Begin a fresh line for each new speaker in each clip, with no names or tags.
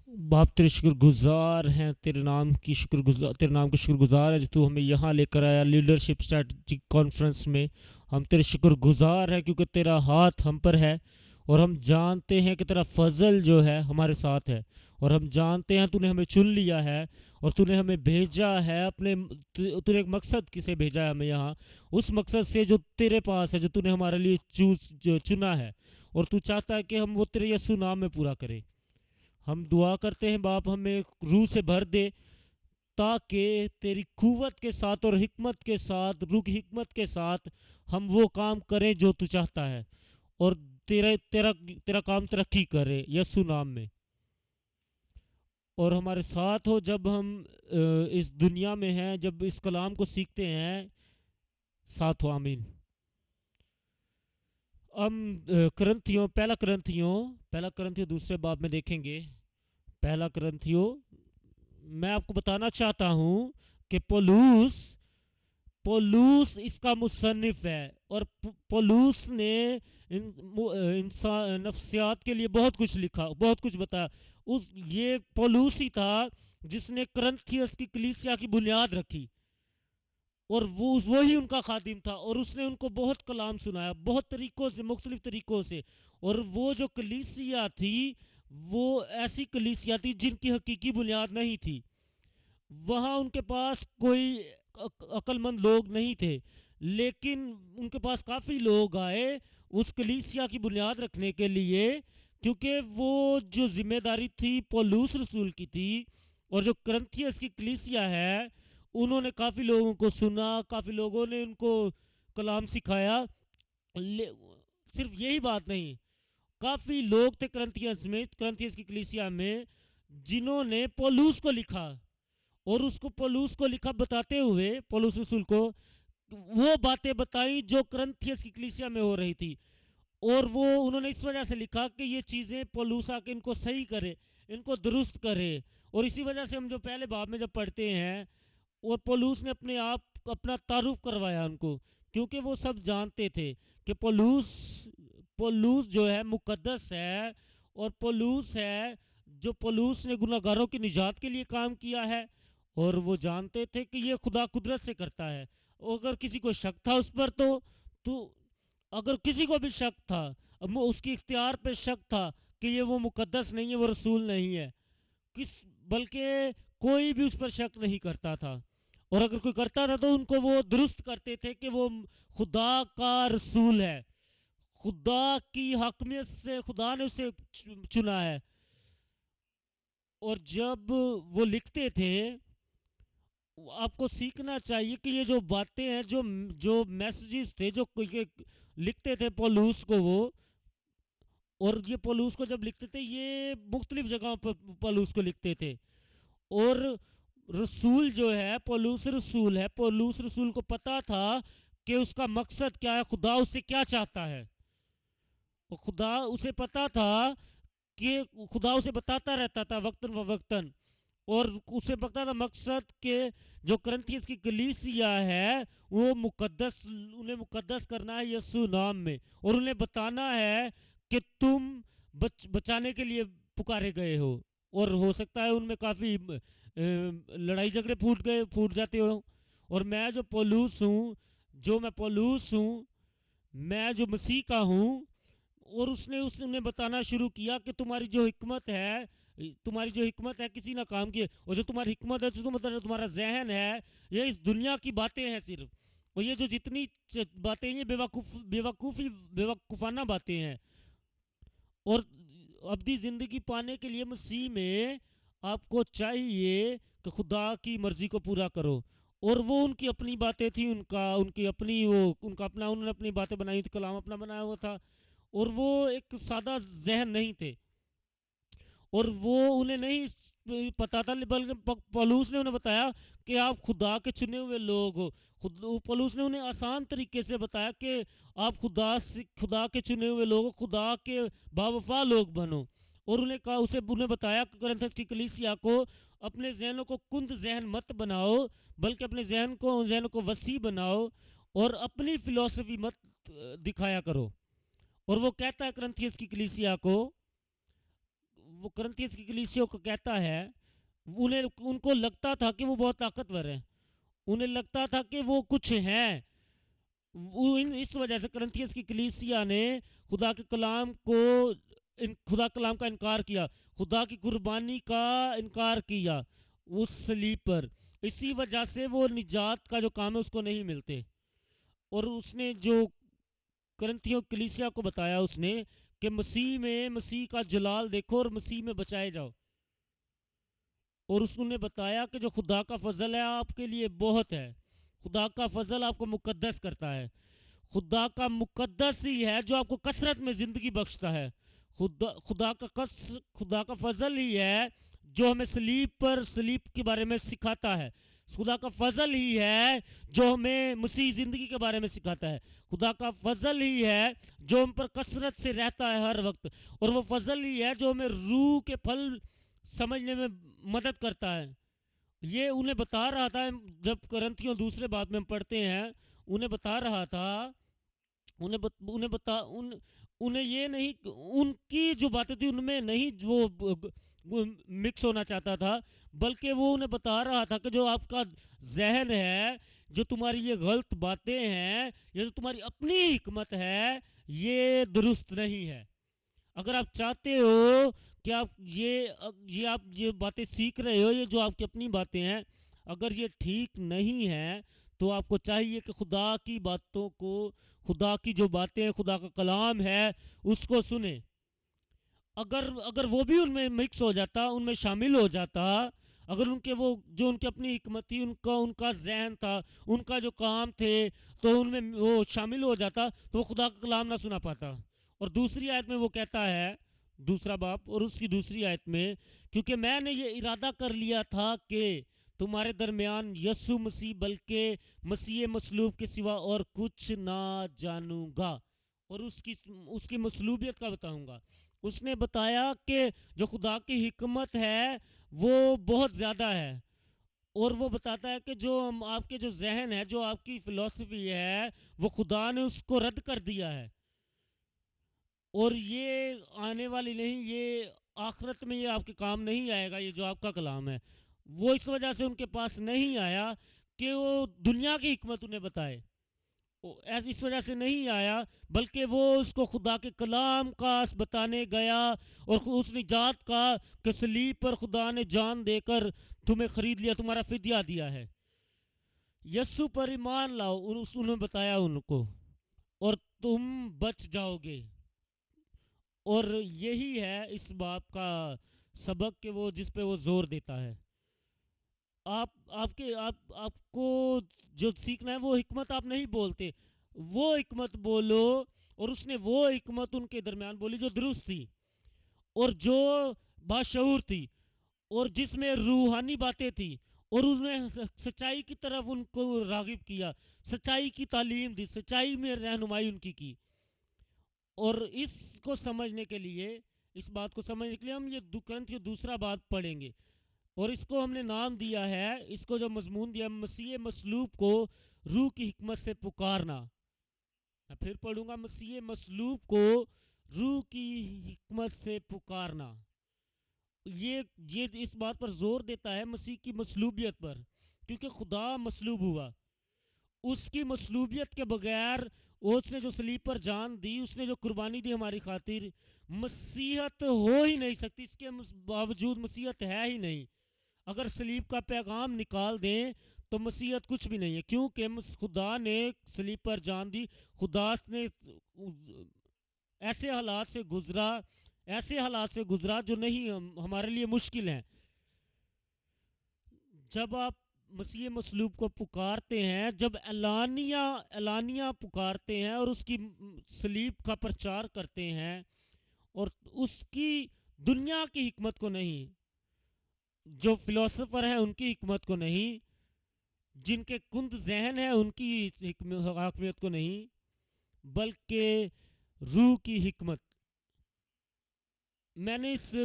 باپ تیرے شکر گزار ہیں، تیرے نام کے شکر گزار ہے جو تو ہمیں یہاں لے کر آیا لیڈرشپ اسٹریٹجک کانفرنس میں. ہم تیرے شکر گزار ہیں کیونکہ تیرا ہاتھ ہم پر ہے، اور ہم جانتے ہیں کہ تیرا فضل جو ہے ہمارے ساتھ ہے، اور ہم جانتے ہیں تو نے ہمیں چن لیا ہے، اور تو نے ہمیں بھیجا ہے تو نے ایک مقصد کسے بھیجا ہے ہمیں یہاں، اس مقصد سے جو تیرے پاس ہے، جو تو نے ہمارے لیے چنا ہے، اور تو چاہتا ہے کہ ہم وہ تیرے یسوع نام میں پورا کریں. ہم دعا کرتے ہیں باپ ہمیں روح سے بھر دے، تاکہ تیری قوت کے ساتھ اور حکمت کے ساتھ، روح کی حکمت کے ساتھ ہم وہ کام کریں جو تو چاہتا ہے، اور تیرا کام ترقی کرے یسوع نام میں. اور ہمارے ساتھ ہو جب ہم اس دنیا میں ہیں، جب اس کلام کو سیکھتے ہیں، ساتھ ہو. آمین. ہم پہلا کرنتھیوں دوسرے باب میں دیکھیں گے. پہلا کرنتھیوں، میں آپ کو بتانا چاہتا ہوں کہ پولوس اس کا مصنف ہے، اور پولوس نے انسان نفسیات کے لیے بہت کچھ لکھا، بہت کچھ بتایا. یہ پولوس ہی تھا جس نے کرنتھیس کی کلیسیا کی بنیاد رکھی، اور وہی ان کا خادم تھا، اور اس نے ان کو بہت کلام سنایا، بہت طریقوں سے، مختلف طریقوں سے. اور وہ جو کلیسیا تھی وہ ایسی کلیسیا تھی جن کی حقیقی بنیاد نہیں تھی. وہاں ان کے پاس کوئی عقل مند لوگ نہیں تھے، لیکن ان کے پاس کافی لوگ آئے اس کلیسیا کی بنیاد رکھنے کے لیے، کیونکہ وہ جو ذمہ داری تھی پولوس رسول کی تھی. اور جو کرنتھیس کی کلیسیا ہے، انہوں نے کافی لوگوں کو سنا، کافی لوگوں نے ان کو کلام سکھایا. صرف یہی بات نہیں، کافی لوگ تھے کرنتھیس کی کلیسیا میں جنہوں نے پولوس کو لکھا، اور اس کو پولوس کو لکھا بتاتے ہوئے، پولوس رسول کو وہ باتیں بتائیں جو کرنتھیس کی کلیسیا میں ہو رہی تھی. اور وہ انہوں نے اس وجہ سے لکھا کہ یہ چیزیں پولوس آ کے ان کو صحیح کرے، ان کو درست کرے. اور اسی وجہ سے ہم جو پہلے باب میں جب پڑھتے ہیں، اور پولوس نے اپنا تعارف کروایا ان کو، کیونکہ وہ سب جانتے تھے کہ پولوس جو ہے مقدس ہے، اور پولوس ہے جو پولوس نے گناہ گاروں کی نجات کے لیے کام کیا ہے. اور وہ جانتے تھے کہ یہ خدا قدرت سے کرتا ہے. اگر کسی کو شک تھا اس پر تو اگر کسی کو بھی شک تھا، اس کی اختیار پہ شک تھا کہ یہ وہ مقدس نہیں ہے، وہ رسول نہیں ہے، بلکہ کوئی بھی اس پر شک نہیں کرتا تھا. اور اگر کوئی کرتا تھا تو ان کو وہ درست کرتے تھے کہ وہ خدا کا رسول ہے، خدا کی حاکمیت سے خدا نے اسے چنا ہے. اور جب وہ لکھتے تھے، آپ کو سیکھنا چاہیے کہ یہ جو باتیں ہیں، جو میسیجز تھے جو لکھتے تھے پولوس کو وہ، اور یہ پولوس کو جب لکھتے تھے یہ مختلف جگہوں پر پولوس کو لکھتے تھے. اور رسول جو ہے پولوس رسول کو پتا تھا کہ اس کا مقصد کیا ہے، خدا اس سے کیا چاہتا ہے. خدا اسے پتا تھا کہ خدا اسے بتاتا رہتا تھا وقتاً فوقتاً، اور اسے پتا تھا مقصد کہ جو کرنتھیس کی کلیسیا ہے وہ انہیں مقدس کرنا ہے یسوع نام میں، اور انہیں بتانا ہے کہ تم بچانے کے لیے پکارے گئے ہو. اور ہو سکتا ہے ان میں کافی لڑائی جھگڑے پھوٹ جاتے ہو. اور میں جو پولوس ہوں، میں جو مسیح کا ہوں، اور اس نے انہیں بتانا شروع کیا کہ تمہاری جو حکمت ہے کسی نہ کام کی، اور جو تمہاری حکمت ہے، جو تمہارا ذہن ہے، یہ اس دنیا کی باتیں ہیں صرف. اور یہ جو جتنی باتیں یہ بیوقوفانہ باتیں ہیں. اور ابدی زندگی پانے کے لیے مسیح میں آپ کو چاہیے کہ خدا کی مرضی کو پورا کرو. اور وہ ان کی اپنی باتیں تھیں، انہوں نے اپنی باتیں بنائی تھی، کلام اپنا بنایا ہوا تھا. اور وہ ایک سادہ ذہن نہیں تھے، اور وہ انہیں نہیں پتا تھا، بلکہ پولوس نے انہیں بتایا کہ آپ خدا کے چنے ہوئے لوگ ہو. پولوس نے انہیں آسان طریقے سے بتایا کہ آپ خدا کے چنے ہوئے لوگ، خدا کے باوفا لوگ بنو. اور انہیں بتایا کہ کرنتھیس کی کلیسیا کو اپنے ذہنوں کو کند ذہن مت بناؤ، بلکہ اپنے ذہنوں کو وسیع بناؤ، اور اپنی فلسفی مت دکھایا کرو. اور وہ کہتا ہے کرنتھیس کی کلیسیا کو، وہ کرنتھیس کی کلیسیوں کو کہتا ہے، ان کو لگتا تھا کہ وہ بہت طاقتور ہیں، انہیں لگتا تھا کہ وہ کچھ ہیں، اس وجہ سے کرنتھیس کی کلیسیا نے خدا کے کلام کو خدا کلام کا انکار کیا، خدا کی قربانی کا انکار کیا اس صلیب پر. اسی وجہ سے وہ نجات کا جو کام ہے اس کو نہیں ملتے. اور اس نے جو کرنتھیوں کلیسیا کو بتایا اس نے کہ مسیح میں مسیح کا جلال دیکھو اور مسیح میں بچائے جاؤ. اور اس نے بتایا کہ جو خدا کا فضل ہے آپ کے لیے بہت ہے، خدا کا فضل آپ کو مقدس کرتا ہے، خدا کا مقدس ہی ہے جو آپ کو کثرت میں زندگی بخشتا ہے. خدا کا فضل ہی ہے جو ہمیں صلیب کے بارے میں سکھاتا ہے. خدا کا فضل ہی ہے جو ہمیں مسیح زندگی کے بارے میں سکھاتا ہے. خدا کا فضل ہی ہے جو ہم پر کثرت سے رہتا ہے ہر وقت. اور وہ فضل ہی ہے جو ہمیں روح کے پھل سمجھنے میں مدد کرتا ہے. یہ انہیں بتا رہا تھا جب کرنتھیوں دوسرے بات میں ہم پڑھتے ہیں، انہیں بتا رہا تھا، انہیں یہ نہیں، ان کی جو باتیں تھی ان میں نہیں وہ مکس ہونا چاہتا تھا، بلکہ وہ انہیں بتا رہا تھا کہ جو آپ کا ذہن ہے، جو تمہاری یہ غلط باتیں ہیں، یہ جو تمہاری اپنی حکمت ہے، یہ درست نہیں ہے. اگر آپ چاہتے ہو کہ آپ یہ باتیں سیکھ رہے ہو، یہ جو آپ کی اپنی باتیں ہیں، اگر یہ ٹھیک نہیں ہے تو آپ کو چاہیے کہ خدا کی باتوں کو، خدا کی جو باتیں، خدا کا کلام ہے اس کو سنیں. اگر وہ بھی ان میں مکس ہو جاتا، ان میں شامل ہو جاتا، اگر ان کے وہ جو ان کی اپنی حکمت تھی، ان کا ذہن تھا، ان کا جو کام تھے، تو ان میں وہ شامل ہو جاتا تو وہ خدا کا کلام نہ سنا پاتا. اور دوسری آیت میں وہ کہتا ہے، دوسرا باب اور اس کی دوسری آیت میں، کیونکہ میں نے یہ ارادہ کر لیا تھا کہ تمہارے درمیان یسوع مسیح بلکہ مسیح مصلوب کے سوا اور کچھ نہ جانوں گا. اور اس کی مصلوبیت کا بتاؤں گا. اس نے بتایا کہ جو خدا کی حکمت ہے وہ بہت زیادہ ہے. اور وہ بتاتا ہے کہ جو آپ کے جو ذہن ہے، جو آپ کی فلسفی ہے، وہ خدا نے اس کو رد کر دیا ہے. اور یہ آنے والی نہیں، یہ آخرت میں یہ آپ کے کام نہیں آئے گا. یہ جو آپ کا کلام ہے وہ اس وجہ سے ان کے پاس نہیں آیا کہ وہ دنیا کی حکمت انہیں بتائے، اس وجہ سے نہیں آیا، بلکہ وہ اس کو خدا کے کلام کا بتانے گیا. اور اس نجات کا کہ صلیب پر خدا نے جان دے کر تمہیں خرید لیا، تمہارا فدیہ دیا ہے، یسوع پر ایمان لاؤ. انہوں نے بتایا ان کو، اور تم بچ جاؤ گے. اور یہی ہے اس باپ کا سبق کہ وہ جس پہ وہ زور دیتا ہے. آپ کو جو سیکھنا ہے وہ حکمت آپ نہیں بولتے، وہ حکمت بولو. اور اس نے وہ حکمت ان کے درمیان بولی جو درست تھی اور جو باشعور تھی اور جس میں روحانی باتیں تھی. اور اس نے سچائی کی طرف ان کو راغب کیا، سچائی کی تعلیم دی، سچائی میں رہنمائی ان کی. اور اس کو سمجھنے کے لیے، اس بات کو سمجھنے کے لیے ہم یہ کرنتھیوں دوسرا بات پڑھیں گے. اور اس کو ہم نے نام دیا ہے، اس کو جو مضمون دیا، مسیح مصلوب کو روح کی حکمت سے پکارنا. میں پھر پڑھوں گا، مسیح مصلوب کو روح کی حکمت سے پکارنا. یہ اس بات پر زور دیتا ہے مسیح کی مصلوبیت پر، کیونکہ خدا مصلوب ہوا. اس کی مصلوبیت کے بغیر، اس نے جو صلیب پر جان دی، اس نے جو قربانی دی ہماری خاطر، مسیحت ہو ہی نہیں سکتی. اس کے باوجود مسیحت ہے ہی نہیں. اگر صلیب کا پیغام نکال دیں تو مسیحت کچھ بھی نہیں ہے، کیونکہ خدا نے صلیب پر جان دی. خدا نے ایسے حالات سے گزرا جو نہیں ہمارے لیے مشکل ہیں. جب آپ مسیح مصلوب کو پکارتے ہیں، جب اعلانیہ پکارتے ہیں اور اس کی صلیب کا پرچار کرتے ہیں، اور اس کی دنیا کی حکمت کو نہیں، جو فلسفر ہیں ان کی حکمت کو نہیں، جن کے کند ذہن ہیں ان کی حاکمیت کو نہیں، بلکہ روح کی حکمت. میں نے اس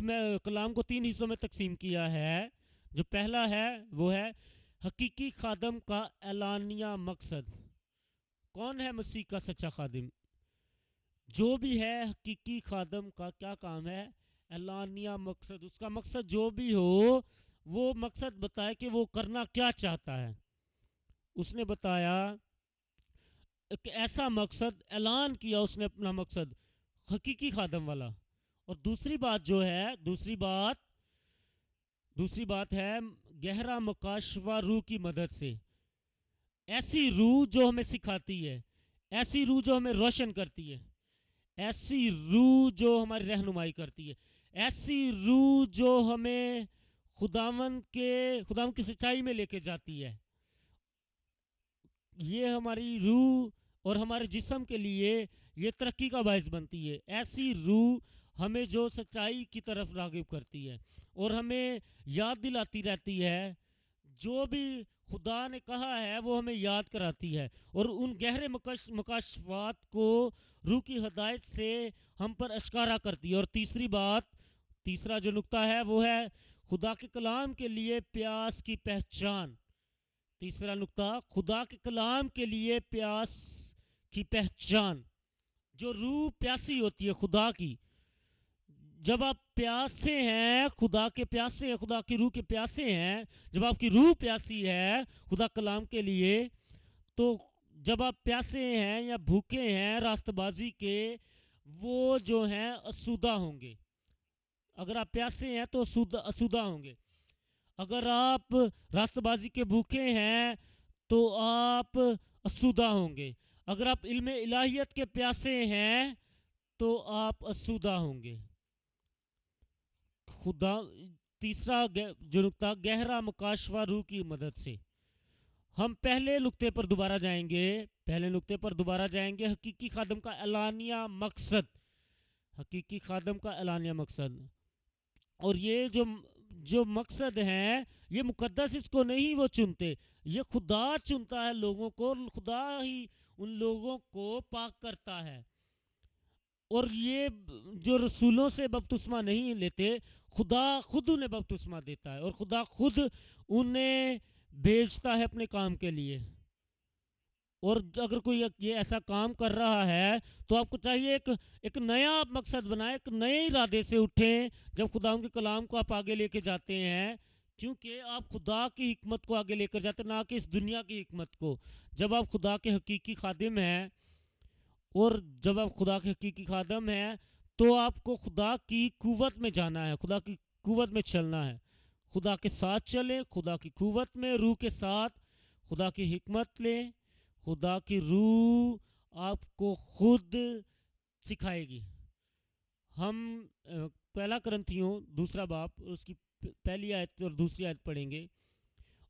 کلام کو 3 حصوں میں تقسیم کیا ہے. جو پہلا ہے وہ ہے حقیقی خادم کا اعلانیہ مقصد. کون ہے مسیح کا سچا خادم؟ جو بھی ہے حقیقی خادم کا کیا کام ہے؟ اعلانیہ مقصد، اس کا مقصد جو بھی ہو وہ مقصد بتائے کہ وہ کرنا کیا چاہتا ہے. اس نے بتایا ایک ایسا مقصد اعلان کیا اس نے اپنا مقصد حقیقی خادم والا. اور دوسری بات جو ہے، دوسری بات ہے گہرا مکاشفہ روح کی مدد سے. ایسی روح جو ہمیں سکھاتی ہے، ایسی روح جو ہمیں روشن کرتی ہے، ایسی روح جو ہماری رہنمائی کرتی ہے، ایسی روح جو ہمیں خداوند کی سچائی میں لے کے جاتی ہے. یہ ہماری روح اور ہمارے جسم کے لیے یہ ترقی کا باعث بنتی ہے. ایسی روح ہمیں جو سچائی کی طرف راغب کرتی ہے اور ہمیں یاد دلاتی رہتی ہے، جو بھی خدا نے کہا ہے وہ ہمیں یاد کراتی ہے، اور ان گہرے مکاشفات کو روح کی ہدایت سے ہم پر اشکارا کرتی ہے. اور تیسرا جو نقطہ ہے وہ ہے خدا کے کلام کے لیے پیاس کی پہچان. تیسرا نقطہ، خدا کے کلام کے لیے پیاس کی پہچان. جو روح پیاسی ہوتی ہے خدا کی، جب آپ پیاسے ہیں، خدا کے پیاسے ہیں، خدا کی روح کے پیاسے ہیں، جب آپ کی روح پیاسی ہے خدا کلام کے لیے، تو جب آپ پیاسے ہیں یا بھوکے ہیں راست بازی کے، وہ جو ہیں اسودہ ہوں گے. اگر آپ پیاسے ہیں تو اسودہ ہوں گے. اگر آپ راست بازی کے بھوکے ہیں تو آپ اسودہ ہوں گے. اگر آپ علم الہیت کے پیاسے ہیں تو آپ اسودہ ہوں گے. تیسرا جو نقطہ، گہرا مکاشفہ روح کی مدد سے. ہم پہلے نقطے پر دوبارہ جائیں گے، حقیقی خادم کا اعلانیہ مقصد. حقیقی خادم کا اعلانیہ مقصد. اور یہ جو مقصد ہیں یہ مقدس اس کو نہیں وہ چنتے، یہ خدا چنتا ہے لوگوں کو، خدا ہی ان لوگوں کو پاک کرتا ہے. اور یہ جو رسولوں سے بپتسمہ نہیں لیتے، خدا خود انہیں بپتسمہ دیتا ہے، اور خدا خود انہیں بھیجتا ہے اپنے کام کے لیے. اور اگر کوئی یہ ایسا کام کر رہا ہے تو آپ کو چاہیے ایک نیا مقصد بنائیں، ایک نئے ارادے سے اٹھیں جب خدا ان کے کلام کو آپ آگے لے کے جاتے ہیں، کیونکہ آپ خدا کی حکمت کو آگے لے کر جاتے ہیں، نہ کہ اس دنیا کی حکمت کو. جب آپ خدا کے حقیقی خادم ہیں، تو آپ کو خدا کی قوت میں جانا ہے، خدا کی قوت میں چلنا ہے. خدا کے ساتھ چلیں، خدا کی قوت میں، روح کے ساتھ خدا کی حکمت لیں. خدا کی روح آپ کو خود سکھائے گی. ہم پہلا کرنتھیوں 2 باب اس کی پہلی آیت اور دوسری آیت پڑھیں گے.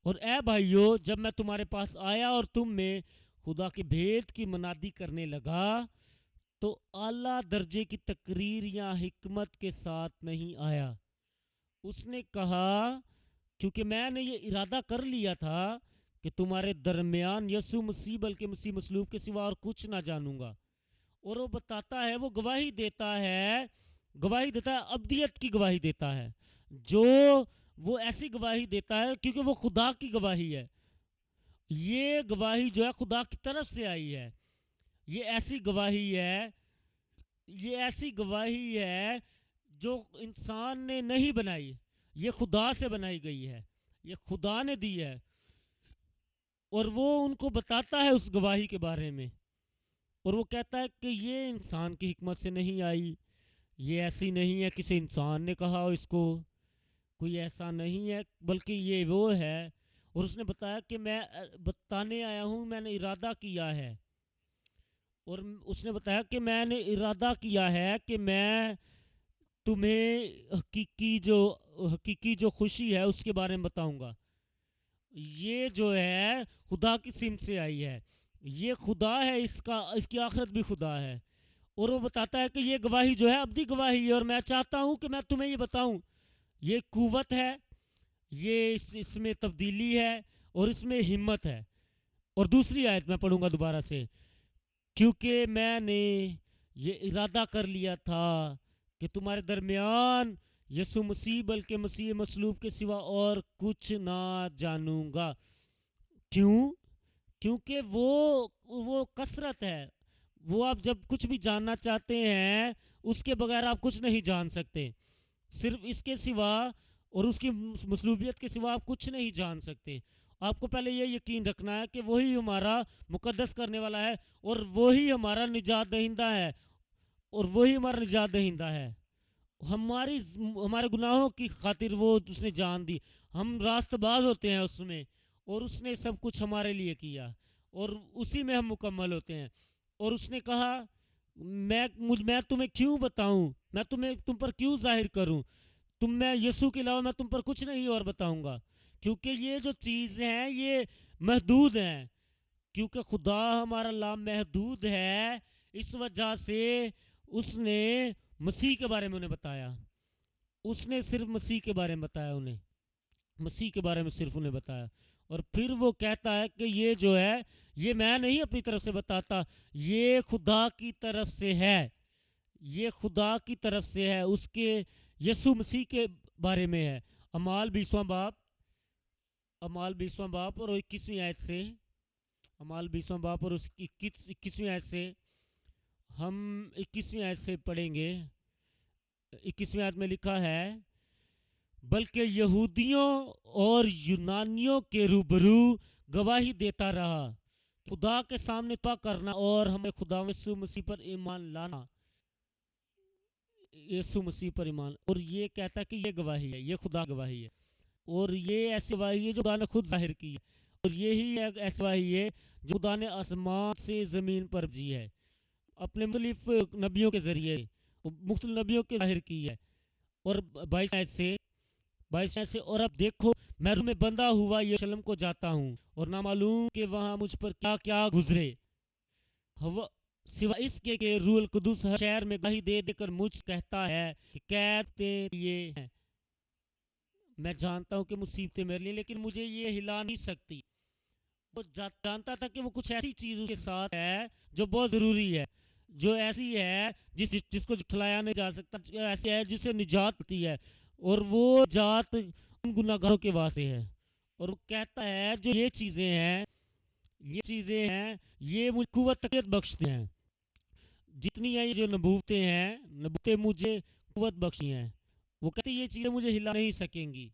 اور اے بھائیو، جب میں تمہارے پاس آیا اور تم میں خدا کے بھید کی منادی کرنے لگا تو اعلیٰ درجے کی تقریر یا حکمت کے ساتھ نہیں آیا. اس نے کہا کیونکہ میں نے یہ ارادہ کر لیا تھا کہ تمہارے درمیان یسوع مسیح بلکہ مسیح مصلوب کے سوا اور کچھ نہ جانوں گا. اور وہ بتاتا ہے، وہ گواہی دیتا ہے ابدیت کی گواہی دیتا ہے. جو وہ ایسی گواہی دیتا ہے کیونکہ وہ خدا کی گواہی ہے. یہ گواہی جو ہے خدا کی طرف سے آئی ہے. یہ ایسی گواہی ہے جو انسان نے نہیں بنائی، یہ خدا سے بنائی گئی ہے، یہ خدا نے دی ہے. اور وہ ان کو بتاتا ہے اس گواہی کے بارے میں، اور وہ کہتا ہے کہ یہ انسان کی حکمت سے نہیں آئی، یہ ایسی نہیں ہے کسی انسان نے کہا اس کو، کوئی ایسا نہیں ہے، بلکہ یہ وہ ہے. اور اس نے بتایا کہ میں بتانے آیا ہوں، میں نے ارادہ کیا ہے. اور اس نے بتایا کہ میں نے ارادہ کیا ہے کہ میں تمہیں حقیقی جو خوشی ہے اس کے بارے میں بتاؤں گا. یہ جو ہے خدا کی سمت سے آئی ہے، یہ خدا ہے، اس کی آخرت بھی خدا ہے. اور وہ بتاتا ہے کہ یہ گواہی جو ہے ابدی گواہی ہے، اور میں چاہتا ہوں کہ میں تمہیں یہ بتاؤں. یہ قوت ہے، یہ اس میں تبدیلی ہے، اور اس میں ہمت ہے. اور دوسری آیت میں پڑھوں گا دوبارہ سے، کیونکہ میں نے یہ ارادہ کر لیا تھا کہ تمہارے درمیان یسوع مسیح بلکہ مسیح مصلوب کے سوا اور کچھ نہ جانوں گا. کیوں؟ کیونکہ وہ کثرت ہے. وہ آپ جب کچھ بھی جاننا چاہتے ہیں اس کے بغیر آپ کچھ نہیں جان سکتے. صرف اس کے سوا اور اس کی مصلوبیت کے سوا آپ کچھ نہیں جان سکتے. آپ کو پہلے یہ یقین رکھنا ہے کہ وہی ہمارا مقدس کرنے والا ہے اور وہی ہمارا نجات دہندہ ہے اور وہی ہمارا نجات دہندہ ہے. ہمارے گناہوں کی خاطر وہ اس نے جان دی. ہم راست باز ہوتے ہیں اس میں اور اس نے سب کچھ ہمارے لیے کیا اور اسی میں ہم مکمل ہوتے ہیں. اور اس نے کہا میں تمہیں کیوں بتاؤں, میں تم پر کیوں ظاہر کروں, میں یسوع کے علاوہ میں تم پر کچھ نہیں اور بتاؤں گا, کیونکہ یہ جو چیزیں ہیں یہ محدود ہیں. کیونکہ خدا ہمارا لامحدود ہے, اس وجہ سے اس نے مسیح کے بارے میں انہیں بتایا. اس نے صرف مسیح کے بارے میں بتایا, مسیح کے بارے میں صرف انہیں بتایا. اور پھر وہ کہتا ہے کہ یہ جو ہے یہ میں نہیں اپنی طرف سے بتاتا, یہ خدا کی طرف سے ہے, یہ خدا کی طرف سے ہے, اس کے یسوع مسیح کے بارے میں ہے. اعمال 20واں باپ اور 21ویں آیت سے, اعمال 20واں باپ اور اس کی 21ویں آیت سے ہم 21ویں آیت سے پڑھیں گے. 21ویں آیت میں لکھا ہے, بلکہ یہودیوں اور یونانیوں کے روبرو گواہی دیتا رہا, خدا کے سامنے پاک کرنا اور ہمیں خدا یسوع مسیح پر ایمان لانا, یسوع مسیح پر ایمان. اور یہ کہتا ہے کہ یہ گواہی ہے, یہ خدا گواہی ہے, اور یہ ایسی گواہی ہے جو خدا نے خود ظاہر کی ہے, اور یہی ایسی گواہی ہے جو خدا نے آسمان سے زمین پر جی ہے اپنے مختلف نبیوں کے ذریعے, مختلف نبیوں کے ظاہر کی ہے. اور 22 آیت سے اور اب دیکھو میں روح میں بندہ ہوا یروشلم کو جاتا ہوں اور نہ معلوم کہ وہاں مجھ پر کیا کیا گزرے, سوا اس کے کہ روح القدس ہر شہر میں گواہی دے دے کر مجھ کہتا ہے کہ قید یہ ہیں. میں جانتا ہوں کہ مصیبتیں میرے لیے, لیکن مجھے یہ ہلا نہیں سکتی. وہ جانتا تھا کہ وہ کچھ ایسی چیز اس کے ساتھ ہے جو بہت ضروری ہے, جو ایسی ہے جس کو جھٹلایا نہیں جا سکتا, ایسی ہے جس سے نجات ملتی ہے, اور وہ نجات ان گناہگاروں کے واسطے ہے. اور وہ کہتا ہے جو یہ چیزیں ہیں یہ مجھے قوت تقویت بخشتے ہیں, جتنی ہیں یہ جو نبوتیں مجھے قوت بخشی ہیں. وہ کہتے ہیں یہ چیزیں مجھے ہلا نہیں سکیں گی.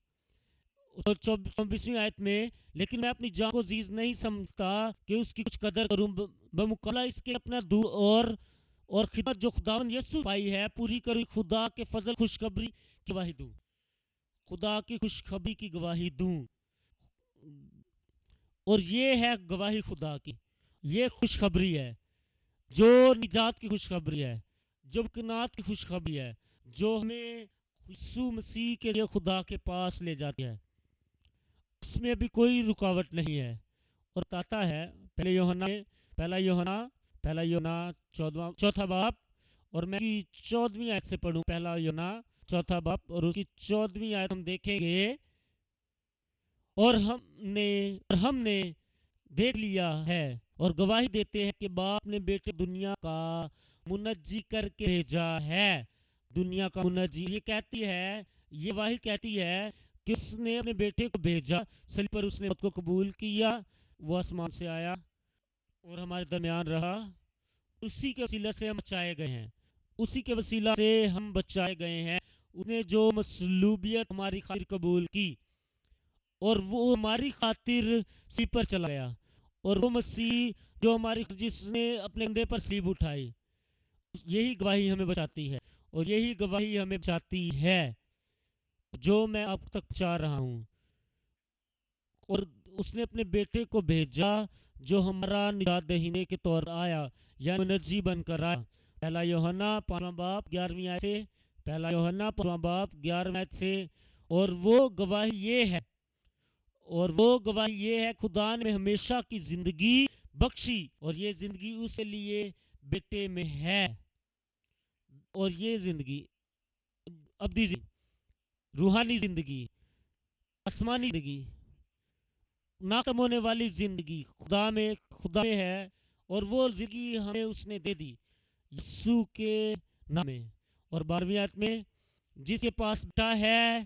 اور 24ویں آیت میں, لیکن میں اپنی جان کو عزیز نہیں سمجھتا کہ اس کی کچھ قدر کروں, بمقابلہ اس کے اپنا دور اور خدمت جو خداوند یسوع پائی ہے پوری کروں, خدا کے فضل خوشخبری کی گواہی دوں, خدا کی خوشخبری کی گواہی دوں. اور یہ ہے گواہی خدا کی, یہ خوشخبری ہے جو نجات کی خوشخبری ہے, جو امکانات کی خوشخبری ہے, جو ہمیں یسوع مسیح کے لیے خدا کے پاس لے جاتی ہے. اس میں بھی کوئی رکاوٹ نہیں ہے. اور بتاتا ہے پہلا یوحنا چوتھا باب, اور میں کی 14ویں آیت سے پڑھوں. پہلا یوحنا چوتھا باب اور اس کی 14ویں آیت ہم دیکھیں گے, اور ہم نے دیکھ لیا ہے اور گواہی دیتے ہیں کہ باپ نے بیٹے دنیا کا منجی کر کے بھیجا ہے. دنیا کا منجی, یہ کہتی ہے, یہ گواہی کہتی ہے کہ اس نے اپنے بیٹے کو بھیجا, صلیب پر اس نے موت کو قبول کیا, وہ آسمان سے آیا اور ہمارے درمیان رہا. اسی کے وسیلہ سے ہم بچائے گئے ہیں, اسی کے وسیلہ سے ہم بچائے گئے ہیں. انہیں جو مصلوبیت ہماری خاطر قبول کی اور وہ ہماری خاطر صلیب پر چلا گیا, اور وہ مسیح جو جس نے اپنے کندھے پر صلیب اٹھائی, یہی گواہی ہمیں بچاتی ہے, اور یہی گواہی ہمیں بچاتی ہے جو میں آپ تک پہنچا رہا ہوں. اور اس نے اپنے بیٹے کو بھیجا جو ہمارا نجات دہندے کے طور آیا, یا منجی بن کر آیا. پہلا یوحنا 5واں باب 11ویں آیت سے, پہلا یوحنا 5واں باب 11ویں آیت سے. اور وہ گواہی یہ ہے خدا نے ہمیشہ کی زندگی بخشی, اور یہ زندگی اس کے لیے بیٹے میں ہے. اور یہ زندگی ابدی زندگی, روحانی زندگی, آسمانی زندگی, نہ ختم ہونے والی زندگی خدا میں ہے, اور وہ زندگی ہمیں اس نے دے دی یسوع کے نام میں. اور 12ویں آیت میں, جس کے پاس بیٹا ہے,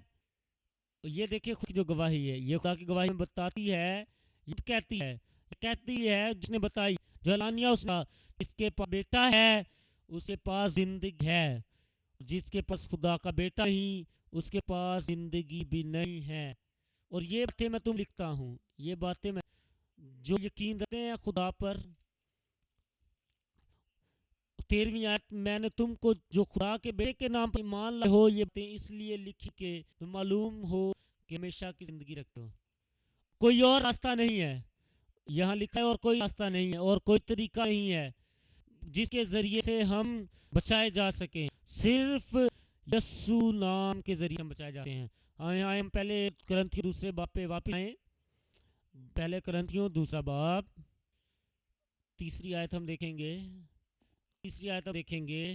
یہ دیکھیں خود کی جو گواہی ہے, یہ خدا کی گواہی میں بتاتی ہے, یہ کہتی ہے جس نے بتائی, جو اعلانیہ اس کا, جس کے پاس بیٹا ہے اس کے پاس زندگی ہے, جس کے پاس خدا کا بیٹا ہی اس کے پاس زندگی بھی نہیں ہے. اور یہ باتیں میں تم لکھتا ہوں، یہ باتیں میں جو یقین رکھتے ہیں خدا پر. 13ویں آیت، میں نے تم کو جو خدا کے بیٹے کے نام پر ایمان لائے ہو یہ باتیں اس لیے لکھی کہ تم معلوم ہو کہ ہمیشہ کی زندگی رکھتے ہو. کوئی اور راستہ نہیں ہے، یہاں لکھا ہے، اور کوئی راستہ نہیں ہے اور کوئی طریقہ نہیں ہے جس کے ذریعے سے ہم بچائے جا سکیں. صرف یسوع نام کے ذریعے ہم بچائے جاتے ہیں. آئیں ہم پہلے کرنتھیوں دوسرے باب پہ واپس آئیں. پہلے کرنتھیوں دوسرا باب تیسری آیت ہم دیکھیں گے.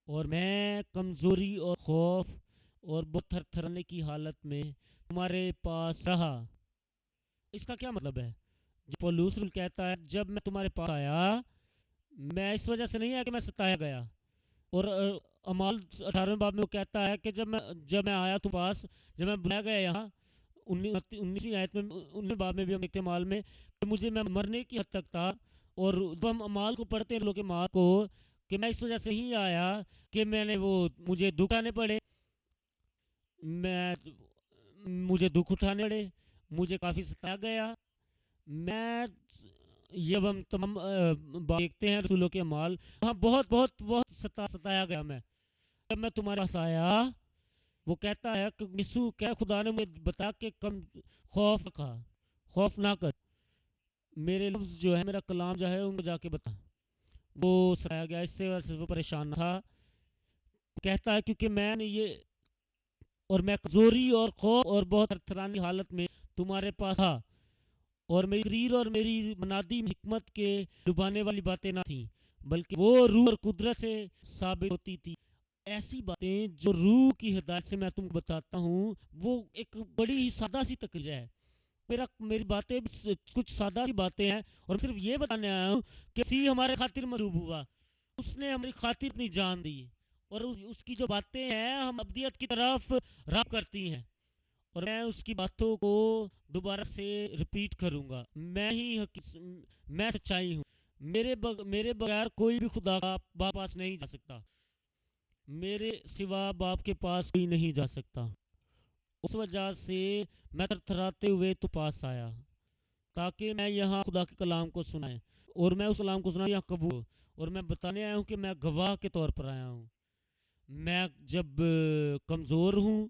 اور میں کمزوری اور خوف اور بہت تھر تھرانے کی حالت میں تمہارے پاس رہا. اس کا کیا مطلب ہے؟ جو پولس رسول کہتا ہے جب میں تمہارے پاس آیا، میں اس وجہ سے نہیں آیا کہ میں ستایا گیا. اور اعمال 18ویں باب میں وہ کہتا ہے کہ جب میں آیا تو پاس، جب میں بلایا گیا یہاں 19ویں آیت میں 19ویں باب میں بھی ہم دیکھتے ہیں اعمال میں کہ میں مرنے کی حد تک تھا. اور جب ہم اعمال کو پڑھتے ہیں لوگ کے اعمال کو، کہ میں اس وجہ سے ہی آیا کہ میں نے مجھے دکھ اٹھانے پڑے، مجھے کافی ستایا گیا. میں یہ ہم تمام دیکھتے ہیں رسولوں کے اعمال، وہاں بہت بہت بہت ستایا گیا. میں جب میں تمہارے پاس آیا، وہ کہتا ہے کہ یسوع کیا خدا نے مجھے بتا کہ کم خوف نہ کر، میرے لفظ جو ہے، میرا کلام جو ہے ان کو جا کے بتا. وہ ستایا گیا، اس سے وہ پریشان تھا. کہتا ہے کیونکہ میں نے میں کمزوری اور خوف اور بہت تھرتھرانے حالت میں تمہارے پاس تھا. اور میری تقریر اور میری منادی حکمت کے ڈبانے والی باتیں نہ تھیں، بلکہ وہ روح اور قدرت سے ثابت ہوتی تھی. ایسی باتیں جو روح کی ہدایت سے میں تم کو بتاتا ہوں، وہ ایک بڑی ہی سادہ سی تقریر ہے. میری باتیں کچھ سادہ سی باتیں ہیں، اور صرف یہ بتانے آیا ہوں کہ مسیح ہمارے خاطر مصلوب ہوا، اس نے ہماری خاطر اپنی جان دی. اور اس کی جو باتیں ہیں ہم ابدیت کی طرف راہ کرتی ہیں. اور میں اس کی باتوں کو دوبارہ سے ریپیٹ کروں گا. میں سچائی ہوں. میرے بغیر کوئی بھی خدا کا باپ پاس نہیں جا سکتا. میرے سوا باپ کے پاس کوئی نہیں جا سکتا. اس وجہ سے میں تھرتھراتے ہوئے تو پاس آیا تاکہ میں یہاں خدا کے کلام کو سنائیں. اور میں اس کلام کو سنا یہاں قبول. اور میں بتانے آیا ہوں کہ میں گواہ کے طور پر آیا ہوں. میں جب کمزور ہوں،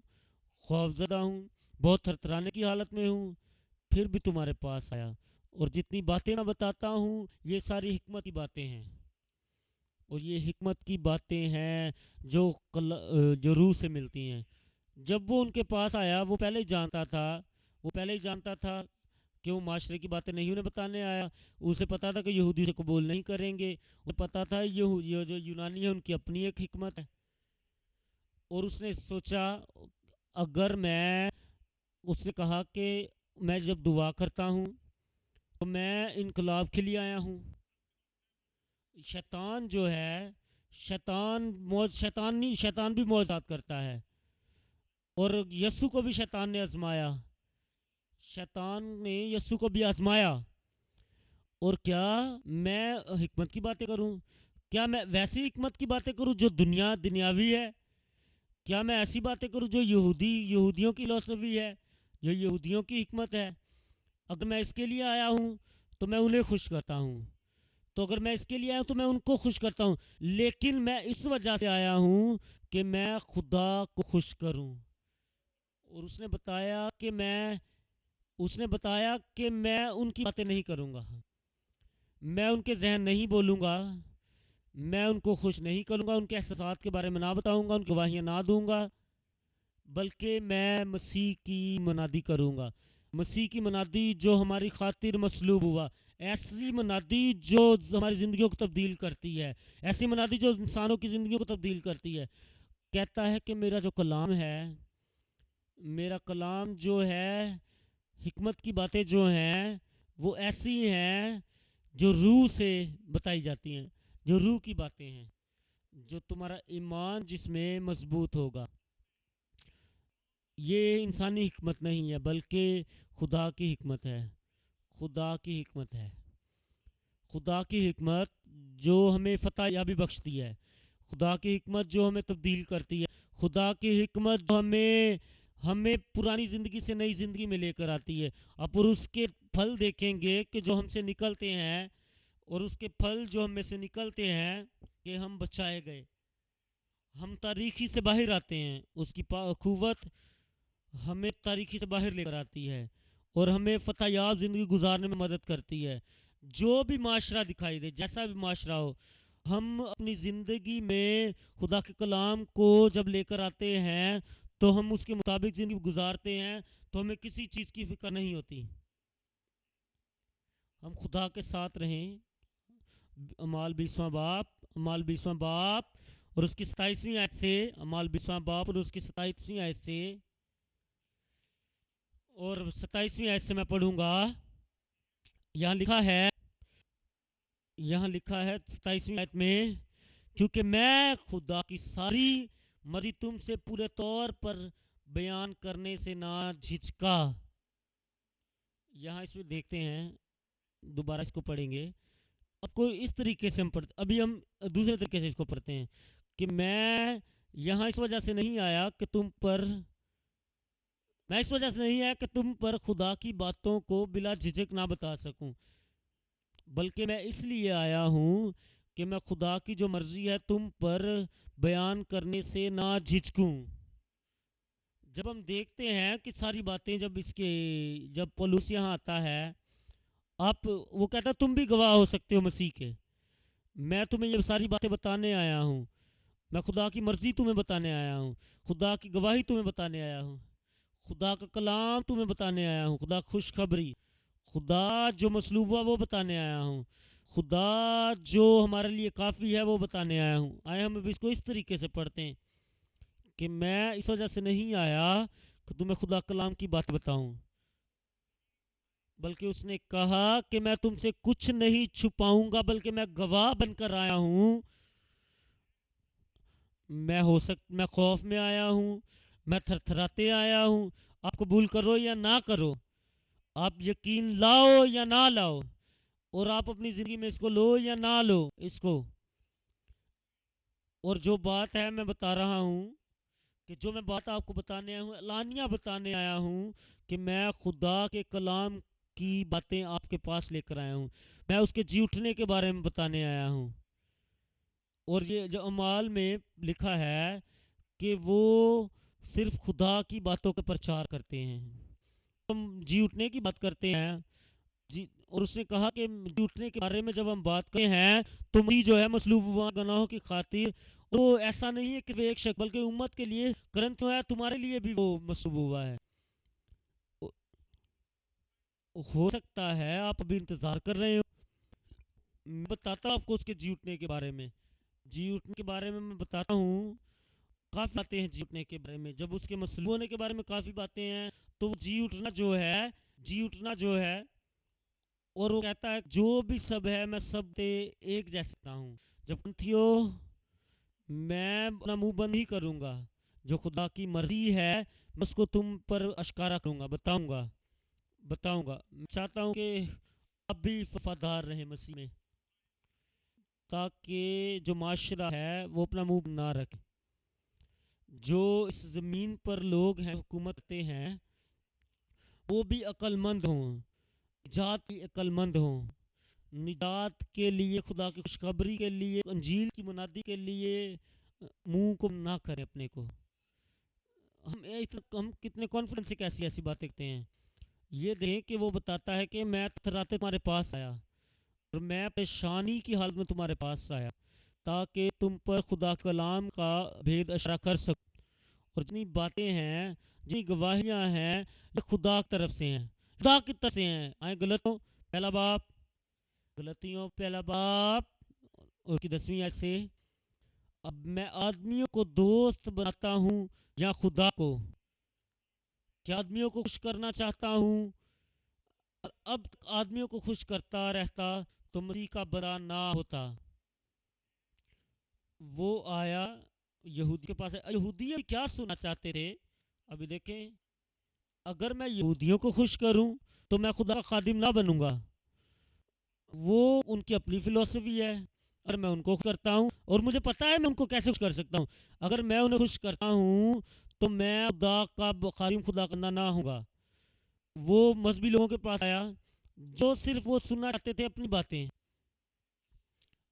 خوف زدہ ہوں، بہت تھرتھرانے کی حالت میں ہوں، پھر بھی تمہارے پاس آیا. اور جتنی باتیں میں بتاتا ہوں یہ ساری حکمت کی باتیں ہیں. اور یہ حکمت کی باتیں ہیں جو روح سے ملتی ہیں. جب وہ ان کے پاس آیا، وہ پہلے ہی جانتا تھا کہ وہ معاشرے کی باتیں نہیں انہیں بتانے آیا. اسے پتا تھا کہ یہودی سے قبول نہیں کریں گے. انہیں پتا تھا جو یونانی ہے ان کی اپنی ایک حکمت ہے. اور اس نے سوچا اس نے کہا کہ میں جب دعا کرتا ہوں تو میں انقلاب کے لیے آیا ہوں. شیطان جو ہے، شیطان بھی معجزات کرتا ہے. اور یسوع کو بھی شیطان نے آزمایا. شیطان نے یسوع کو بھی آزمایا. اور کیا میں حکمت کی باتیں کروں؟ کیا میں ویسی حکمت کی باتیں کروں جو دنیاوی ہے؟ کیا میں ایسی باتیں کروں جو یہودیوں کی فلسفی ہے، جو یہودیوں کی حکمت ہے؟ اگر میں اس کے لیے آیا ہوں تو میں انہیں خوش کرتا ہوں. تو اگر میں اس کے لیے آیا ہوں تو میں ان کو خوش کرتا ہوں. لیکن میں اس وجہ سے آیا ہوں کہ میں خدا کو خوش کروں. اور اس نے بتایا کہ میں ان کی باتیں نہیں کروں گا، میں ان کے ذہن نہیں بولوں گا، میں ان کو خوش نہیں کروں گا، ان کے احساسات کے بارے میں نہ بتاؤں گا، ان کی گواہیاں نہ دوں گا، بلکہ میں مسیح کی منادی کروں گا. مسیح کی منادی جو ہماری خاطر مصلوب ہوا، ایسی منادی جو ہماری زندگیوں کو تبدیل کرتی ہے، ایسی منادی جو انسانوں کی زندگیوں کو تبدیل کرتی ہے. کہتا ہے کہ میرا جو کلام جو ہے، حکمت کی باتیں جو ہیں وہ ایسی ہیں جو روح سے بتائی جاتی ہیں، جو روح کی باتیں ہیں، جو تمہارا ایمان جس میں مضبوط ہوگا. یہ انسانی حکمت نہیں ہے بلکہ خدا کی حکمت ہے. خدا کی حکمت جو ہمیں فتح یابی بخشتی ہے. خدا کی حکمت جو ہمیں تبدیل کرتی ہے، خدا کی حکمت جو ہمیں پرانی زندگی سے نئی زندگی میں لے کر آتی ہے. اب اور اس کے پھل دیکھیں گے کہ جو ہم سے نکلتے ہیں، اور اس کے پھل جو ہم میں سے نکلتے ہیں کہ ہم بچائے گئے، ہم تاریکی سے باہر آتے ہیں. اس کی قوت ہمیں تاریکی سے باہر لے کر آتی ہے اور ہمیں فتح یاب زندگی گزارنے میں مدد کرتی ہے. جو بھی معاشرہ دکھائی دے، جیسا بھی معاشرہ ہو، ہم اپنی زندگی میں خدا کے کلام کو جب لے کر آتے ہیں تو ہم اس کے مطابق زندگی گزارتے ہیں، تو ہمیں کسی چیز کی فکر نہیں ہوتی. ہم خدا کے ساتھ رہیں. اعمال 20واں باپ اور اس کی 27ویں آیت سے، اعمال 20واں باپ اور اس کی 27ویں آیت سے، اور 27ویں آیت سے میں پڑھوں گا. یہاں لکھا ہے 27ویں آیت میں، کیونکہ میں خدا کی ساری مرضی تم سے پورے طور پر بیان کرنے سے نہ جھجکا. یہاں اس میں دیکھتے ہیں، دوبارہ اس کو پڑھیں گے. اب کو اس طریقے سے ابھی ہم دوسرے طریقے سے اس کو پڑھتے ہیں کہ میں یہاں اس وجہ سے نہیں آیا کہ تم پر خدا کی باتوں کو بلا جھجک نہ بتا سکوں، بلکہ میں اس لیے آیا ہوں کہ میں خدا کی جو مرضی ہے تم پر بیان کرنے سے نہ جھجکوں. جب ہم دیکھتے ہیں کہ ساری باتیں جب پولس یہاں آتا ہے، وہ کہتا ہے تم بھی گواہ ہو سکتے ہو مسیح کے. میں تمہیں یہ ساری باتیں بتانے آیا ہوں، میں خدا کی مرضی تمہیں بتانے آیا ہوں، خدا کی گواہی تمہیں بتانے آیا ہوں، خدا کا کلام تمہیں بتانے آیا ہوں، خدا خوشخبری، خدا جو مصلوب ہوا وہ بتانے آیا ہوں، خدا جو ہمارے لیے کافی ہے وہ بتانے آیا ہوں. آئے ہم اب اس کو اس طریقے سے پڑھتے ہیں کہ میں اس وجہ سے نہیں آیا کہ تمہیں خدا کلام کی بات بتاؤں، بلکہ اس نے کہا کہ میں تم سے کچھ نہیں چھپاؤں گا، بلکہ میں گواہ بن کر آیا ہوں. میں خوف میں آیا ہوں، میں تھرتھراتے آیا ہوں. آپ قبول کرو یا نہ کرو، آپ یقین لاؤ یا نہ لاؤ، اور آپ اپنی زندگی میں اس کو لو یا نہ لو اس کو. اور جو بات ہے میں بتا رہا ہوں کہ جو میں بات آپ کو بتانے آیا ہوں، اعلانیہ بتانے آیا ہوں کہ میں خدا کے کلام کی باتیں آپ کے پاس لے کر آیا ہوں. میں اس کے جی اٹھنے کے بارے میں بتانے آیا ہوں. اور یہ جو اعمال میں لکھا ہے کہ وہ صرف خدا کی باتوں کا پرچار کرتے ہیں. ہم جی اٹھنے کی بات کرتے ہیں اور اس نے کہا کہ جی اٹھنے کے بارے میں جب ہم بات کرتے ہیں تو مسیح جو ہے مصلوب ہوا گناہوں کی خاطر، وہ ایسا نہیں ہے کہ ایک شخص بلکہ امت کے لیے کرنتھیوں ہے، تمہارے لیے بھی وہ مصلوب ہوا ہے. ہو سکتا ہے آپ ابھی انتظار کر رہے ہو. میں بتاتا ہوں آپ کو اس کے جی اٹھنے کے بارے میں. جی اٹھنے کے بارے میں بتاتا ہوں. کافی باتیں ہیں جی اٹھنے کے بارے میں. جب اس کے مصلوب ہونے کے بارے میں کافی باتیں ہیں، تو جی اٹھنا جو ہے اور وہ کہتا ہے جو بھی سب ہے میں سب سے ایک جیسا ہوں. جب کنتھیو میں اپنا منہ بند ہی کروں گا، جو خدا کی مرضی ہے میں اس کو تم پر اشکارا کروں گا، بتاؤں گا. میں چاہتا ہوں کہ آپ بھی وفادار رہیں مسیح میں، تاکہ جو معاشرہ ہے وہ اپنا منہ نہ رکھے. جو اس زمین پر لوگ ہیں، حکومت کرتے ہیں، وہ بھی عقل مند ہوں، نجات کی عقل مند ہوں، نجات کے لیے، خدا کی خوشخبری کے لیے، انجیل کی منادی کے لیے منہ کو نہ کریں اپنے کو. ہم کتنے کانفیڈنس سے ایسی باتیں کہتے ہیں. یہ دیکھیں کہ وہ بتاتا ہے کہ میں تھراتے تمہارے پاس آیا اور میں پریشانی کی حالت میں تمہارے پاس آیا تاکہ تم پر خدا کلام کا بھید اشارہ کر سکوں. اور جتنی باتیں ہیں، جتنی گواہیاں ہیں، یہ خدا کی طرف سے ہیں، خدا کی طرف سے ہیں. آئیں غلطیوں پہلا باپ اور کی 10ویں آیت سے، اب میں آدمیوں کو دوست بناتا ہوں یا خدا کو؟ کیا آدمیوں کو خوش کرنا چاہتا ہوں؟ اور اب آدمیوں کو خوش کرتا رہتا تو مسیح کا بڑا نہ ہوتا. وہ آیا یہودی کے پاس. یہودی کیا سننا چاہتے تھے؟ ابھی دیکھیں، اگر میں یہودیوں کو خوش کروں تو میں خدا کا خادم نہ بنوں گا. وہ ان کی اپنی فلسفی ہے، اور میں ان کو خوش کرتا ہوں اور مجھے پتہ ہے میں ان کو کیسے خوش کر سکتا ہوں. اگر میں انہیں خوش کرتا ہوں تو میں خدا کا خادم خدا کرنا نہ ہوں گا. وہ مذہبی لوگوں کے پاس آیا جو صرف وہ سننا چاہتے تھے اپنی باتیں.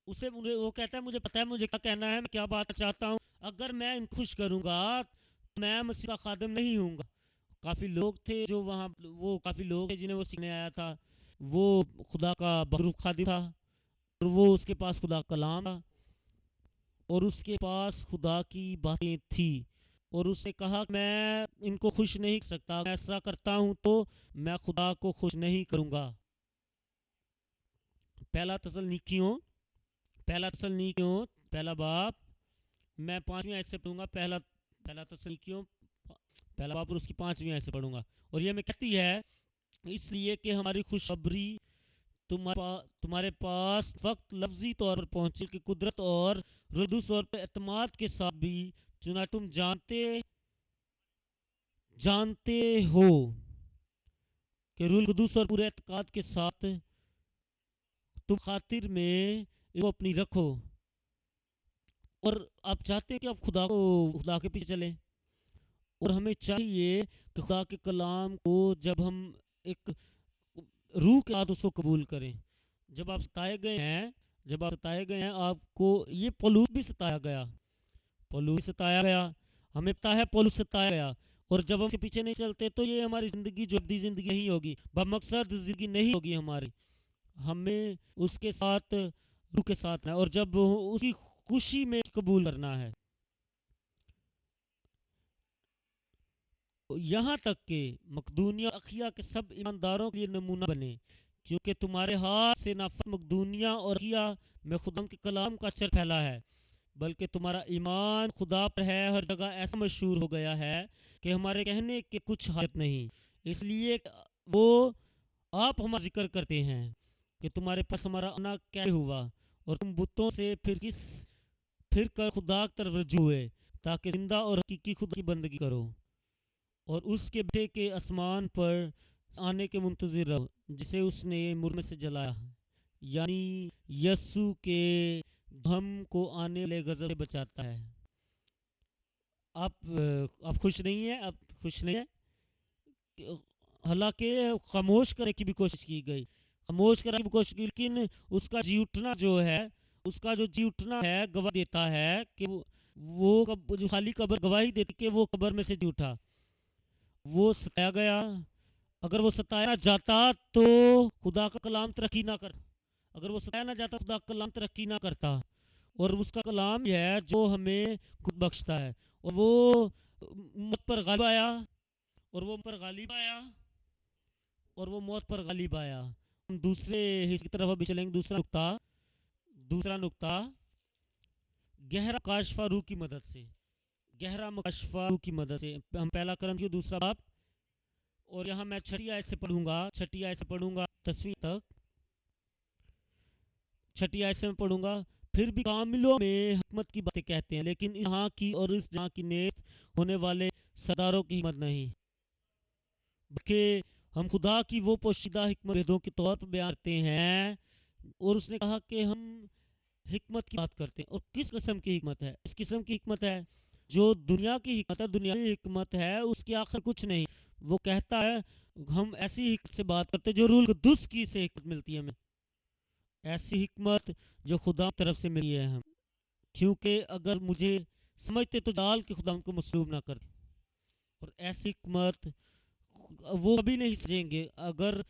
اسے وہ کہتا ہے مجھے پتہ ہے مجھے کیا کہنا ہے, میں کیا بات چاہتا ہوں. اگر میں ان کو خوش کروں گا تو میں مسیح کا خادم نہیں ہوں گا. کافی لوگ تھے جو وہاں, وہ کافی لوگ تھے جنہیں وہ سیکھنے آیا تھا. وہ خدا کا بروف خادم تھا اور وہ اس کے پاس خدا کا کلام تھا اور اس کے پاس خدا کی باتیں تھی. اور اس نے کہا میں ان کو خوش نہیں کر سکتا, میں ایسا کرتا ہوں تو میں خدا کو خوش نہیں کروں گا. پہلا تسلنیکیوں پہلا باب میں 5ویں آیت سے پڑھوں گا. پہلا تسلنیکیوں پہلا باب اور اس کی 5ویں آیت سے پڑھوں گا. اور یہ میں کہتی ہے اس لیے کہ ہماری خوشخبری تمہارے پاس وقت لفظی طور پر پہنچے کی قدرت اور ردوس اور اعتماد کے ساتھ بھی, چنانچہ تم جانتے ہو کہ روح القدس اور پورے اعتقاد کے ساتھ تم خاطر میں وہ اپنی رکھو. اور آپ چاہتے ہیں کہ آپ خدا کے پیچھے چلیں, اور ہمیں چاہیے کہ خدا کے کلام کو جب ہم ایک روح کے ساتھ اس کو قبول کریں. جب آپ ستائے گئے ہیں آپ کو, یہ پولس بھی ستایا گیا, ہمیں پتہ ہے پولس ستایا گیا. اور جب ہم کے پیچھے نہیں چلتے تو یہ ہماری زندگی جو ابدی زندگی نہیں ہوگی, بمقصد زندگی نہیں ہوگی ہماری. ہمیں اس کے ساتھ روح کے ساتھ ہے اور جب اس کی خوشی میں قبول کرنا ہے, یہاں تک کہ مقدونیہ اور اخیا کے سب ایمانداروں کے لیے نمونہ بنے, کیونکہ تمہارے ہاتھ سے نہ فقط مقدونیہ اور اخیا میں خدا کے کلام کا اثر پھیلا ہے بلکہ تمہارا ایمان خدا پر ہے. ہر جگہ ایسا مشہور ہو گیا ہے کہ ہمارے کہنے کے کچھ حاجت نہیں. اس لیے وہ آپ ہمارا ذکر کرتے ہیں کہ تمہارے پاس ہمارا آنا کیسے ہوا اور تم بتوں سے پھر کر خدا کی طرف رجوع ہوئے تاکہ زندہ اور حقیقی خدا کی بندگی کرو اور اس کے بیٹے کے آسمان پر آنے کے منتظر رہو جسے اس نے مردوں میں سے جلایا, یعنی یسوع کے ہم کو آنے والے غضب سے بچاتا ہے. آپ خوش نہیں ہیں؟ حالانکہ خاموش کرنے کی بھی کوشش کی گئی, لیکن اس کا جی اٹھنا ہے گواہ دیتا ہے کہ وہ جو خالی قبر گواہی دیتی کہ وہ قبر میں سے جی اٹھا. وہ ستایا گیا, اگر وہ ستایا نہ جاتا تو خدا کا کلام ترقی نہ کرتا, اور اس کا کلام یہ ہے جو ہمیں خود بخشتا ہے. اور وہ موت پر غالب آیا ہم دوسرے حصے کی طرف ابھی چلیں گے. دوسرا نقطہ گہرا مکاشفہ روح کی مدد سے ہم پہلا کرنتھیوں 2 باب, اور یہاں میں 6 آیت سے پڑھوں گا 10ویں تک. 6 آیت سے میں پڑھوں گا. پھر بھی کاملوں میں حکمت کی باتیں کہتے ہیں, لیکن یہاں کی اور اس جہاں کی نیست ہونے والے سرداروں کی حکمت نہیں, بلکہ ہم خدا کی وہ پوشیدہ حکمت بھیدوں کے طور پر بیان کرتے ہیں. اور اس نے کہا کہ ہم حکمت کی بات کرتے ہیں. اور کس قسم کی حکمت ہے؟ اس قسم کی حکمت ہے جو دنیاوی حکمت ہے, اس کے آخر کچھ نہیں. وہ کہتا ہے ہم ایسی حکمت سے بات کرتے ہیں جو روح القدس کی سے حکمت ملتی ہے ہمیں, ایسی حکمت جو خدا کی طرف سے ملی ہے. ہم کیونکہ اگر مجھے سمجھتے تو جال کے خدا کو مصلوب نہ کرتے, اور ایسی حکمت وہ کبھی نہیں سمجھیں گے. اگر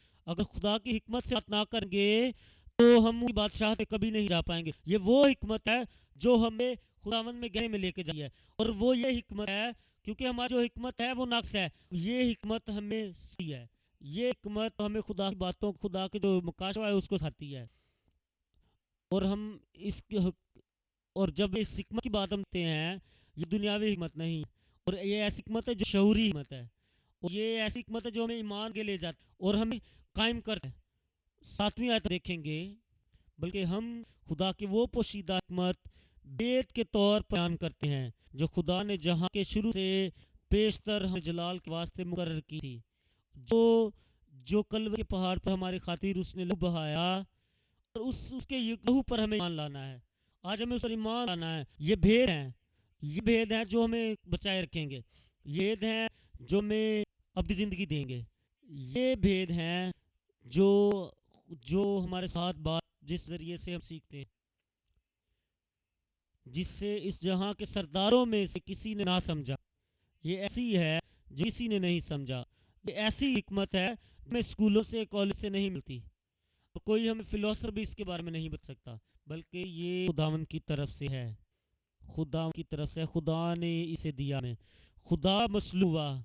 خدا کی حکمت سے بات نہ کریں گے تو ہم کی بادشاہ کبھی نہیں جا پائیں گے. یہ وہ حکمت ہے جو ہمیں خداوند میں گہرے میں لے کے جائی ہے, اور وہ یہ حکمت ہے کیونکہ ہماری جو حکمت ہے وہ ناقص ہے. یہ حکمت ہمیں صحیح ہے, یہ حکمت ہمیں خدا کی باتوں خدا کے جو مکاشفہ ہے اس کو سکھاتی ہے. اور ہم اور جب اس حکمت کی بات کرتے ہیں یہ دنیاوی حکمت نہیں, اور یہ ایسی حکمت ہے جو شعوری حکمت ہے, اور یہ ایسی حکمت ہے جو ہمیں ایمان کے لے جاتی اور ہمیں قائم کرتے ہیں. 7ویں آیت دیکھیں گے, بلکہ ہم خدا کی وہ پوشیدہ حکمت بیت کے طور پر بیان کرتے ہیں جو خدا نے جہاں کے شروع سے پیشتر ہم جلال کے واسطے مقرر کی تھی, جو کلوہ کے پہاڑ پر ہماری خاطر اس نے لہو بہایا, اور اس کے لہو پر ہمیں ایمان لانا ہے. آج ہمیں اس پر ایمان لانا ہے. یہ بھید ہیں، یہ بھید ہیں جو ہمیں بچائے رکھیں گے، یہ بھید ہیں جو ہمیں اپنی زندگی دیں گے، یہ بھید ہیں جو جو ہمارے ساتھ بات جس ذریعے سے ہم سیکھتے ہیں، جس سے اس جہاں کے سرداروں میں سے کسی نے نہ سمجھا. یہ ایسی ہے جو کسی نے نہیں سمجھا. یہ ایسی حکمت ہے ہمیں اسکولوں سے کالج سے نہیں ملتی، اور کوئی ہمیں فلاسفر بھی اس کے بارے میں نہیں بتا سکتا، بلکہ یہ خداوند کی طرف سے ہے. خدا کی طرف سے خدا نے اسے دیا ہمیں. خدا مصلوب ہوا،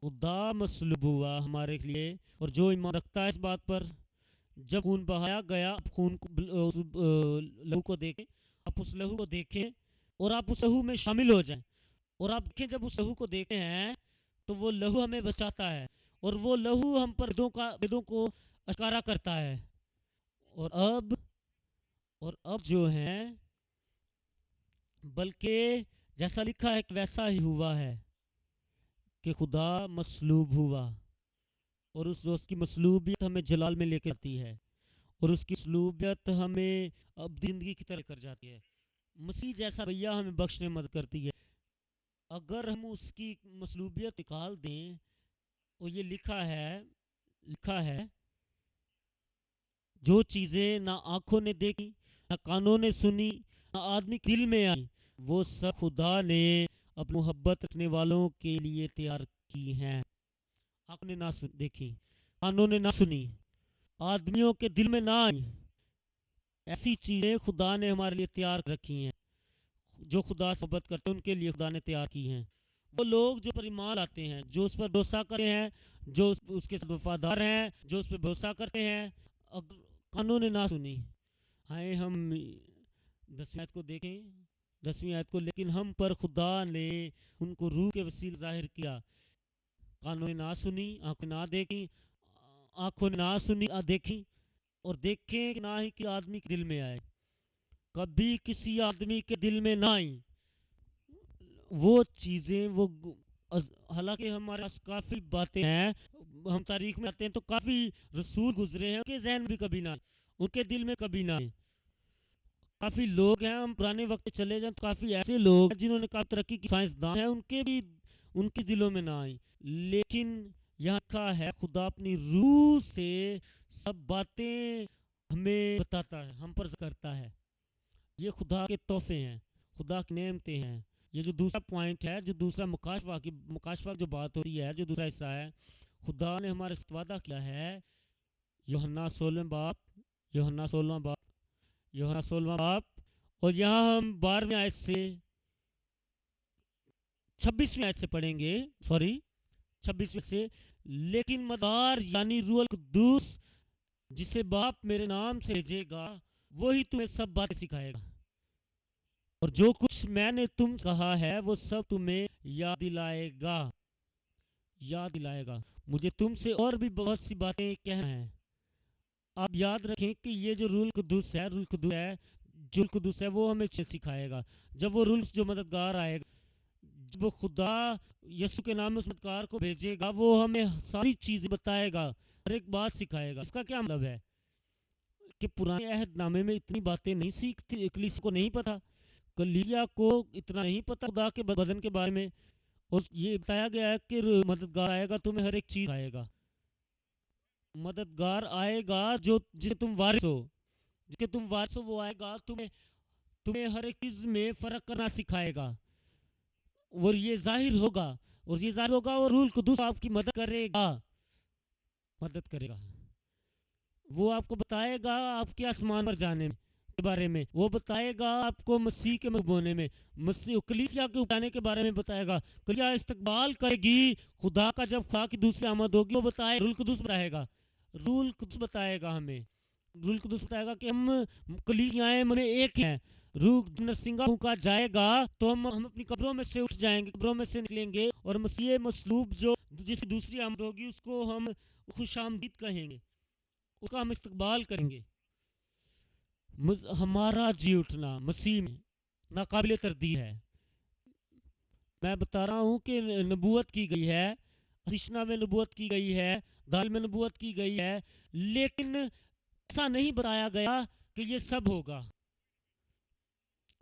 خدا مصلوب ہوا ہمارے لیے. اور جو ایمان رکھتا ہے اس بات پر، جب خون بہایا گیا، آپ خون کو لہو کو دیکھیں، آپ اس لہو کو دیکھیں اور آپ اس لہو میں شامل ہو جائیں، اور آپ دیکھیں جب اس لہو کو دیکھتے ہیں تو وہ لہو ہمیں بچاتا ہے، اور وہ لہو ہم پر بدوں کو اشکارا کرتا ہے. اور اب جو ہیں، بلکہ جیسا لکھا ہے ویسا ہی ہوا ہے کہ خدا مصلوب ہوا، اور اس دوست کی مصلوبیت ہمیں جلال میں لے کے آتی ہے، اور اس کی مصلوبیت ہمیں اب زندگی کی طرح کر جاتی ہے. مسیح جیسا بھیا ہمیں بخشنے میں مدد کرتی ہے. اگر ہم اس کی مصلوبیت نکال دیں، اور یہ لکھا ہے جو چیزیں نہ آنکھوں نے دیکھی، نہ کانوں نے سنی، نہ آدمی کے دل میں آئی، وہ سب خدا نے اپنی محبت رکھنے والوں کے لیے تیار کی ہیں. آنکھوں نے نہ دیکھی، کانوں نے نہ سنی، آدمیوں کے دل میں نہ آئی، ایسی چیزیں خدا نے ہمارے لیے تیار رکھی ہیں. جو خدا سے محبت کرتے ہیں ان کے لیے خدا نے تیار کی ہیں. وہ لوگ جو پر ایمان آتے ہیں، جو اس پر بھروسہ کرتے ہیں، جو اس کے ساتھ وفادار ہیں، جو اس پہ بھروسہ کرتے ہیں. اگر کانوں نے نہ سنی، آئے ہم 10ویں آیت کو دیکھیں، 10ویں آیت کو، لیکن ہم پر خدا نے ان کو روح کے وسیلے ظاہر کیا. کانوں نے نہ سنی، آنکھوں نے نہ دیکھی، آنکھوں نے نہ سنی دیکھی، اور دیکھیں نہ ہی کہ آدمی کے دل میں آئے. کبھی کسی آدمی کے دل میں نہ آئی وہ چیزیں. وہ حالانکہ ہمارے پاس کافی باتیں ہیں، ہم تاریخ میں آتے ہیں تو کافی رسول گزرے ہیں، ان کے ذہن بھی کبھی نہ آئے، ان کے دل میں کبھی نہ آئے. کافی لوگ ہیں، ہم پرانے وقت چلے جائیں تو کافی ایسے لوگ ہیں جنہوں نے کافی ترقی کی، سائنسدان ہیں، ان کے بھی ان کے دلوں میں نہ آئی. لیکن یہاں کہا ہے خدا اپنی روح سے سب باتیں ہمیں بتاتا ہے، ہم پر کرتا ہے. یہ خدا کے تحفے ہیں، خدا کی نعمتیں ہیں. یہ جو دوسرا پوائنٹ ہے، جو دوسرا مکاشفہ جو بات ہوتی ہے، جو دوسرا حصہ ہے، خدا نے ہمارے ساتھ وعدہ کیا ہے. یوحنا 16 باپ، اور یہاں ہم 12ویں آیت سے 26ویں آیت سے پڑھیں گے، 26ویں سے. لیکن مدار یعنی روح القدوس جسے باپ میرے نام سے بھیجے گا، وہی تمہیں سب باتیں سکھائے گا، اور جو کچھ میں نے تم کہا ہے وہ سب تمہیں یاد دلائے گا. مجھے تم سے اور بھی بہت سی باتیں کہنا ہے. آپ یاد رکھیں کہ یہ جو روح القدوس ہے وہ ہمیں سکھائے گا. جب وہ رول جو مددگار آئے گا، جب وہ خدا یسوع کے نام میں اس مددگار کو بھیجے گا، وہ ہمیں ساری چیزیں بتائے گا، ہر ایک بات سکھائے گا. اس کا کیا مطلب ہے کہ پرانے عہد نامے میں اتنی باتیں نہیں سیکھتی، کلیسیا کو نہیں پتا، کلیسیا کو اتنا نہیں پتا خدا کے بدن کے بارے میں. اور یہ بتایا گیا ہے کہ مددگار آئے گا، تمہیں ہر ایک چیز آئے گا. مددگار آئے گا جسے تم وارث ہو، وہ آئے گا تمہیں ہر ایک چیز میں فرق کرنا سکھائے گا. اور یہ ظاہر ہوگا اور روح القدس آپ کی مدد کرے گا. وہ آپ کو بتائے گا آپ کے آسمان پر جانے کے بارے میں، وہ بتائے گا آپ کو مسیح کے مقبونے میں، کلیسیا کے اٹھانے کے بارے میں بتائے گا. کلیسیا استقبال کرے گی خدا کا جب خدا کی دوسری آمد ہوگی. وہ روح القدس بتائے گا ہمیں. روح القدس بتائے گا کہ ہم کلیسیائیں میں ایک ہیں. روح نرسنگا پھونکا جائے گا تو ہم اپنی قبروں میں سے اٹھ جائیں گے، قبروں میں سے نکلیں گے، اور مسیح مصلوب جو جس کی دوسری آمد ہوگی اس کو ہم خوش آمدید کہیں گے، اس کا ہم استقبال کریں گے. ہمارا جی اٹھنا مسیح میں ناقابل تردید ہے. میں بتا رہا ہوں کہ نبوت کی گئی ہے، اشنا میں نبوت کی گئی ہے، دال میں نبوت کی گئی ہے، لیکن ایسا نہیں بتایا گیا کہ یہ سب ہوگا.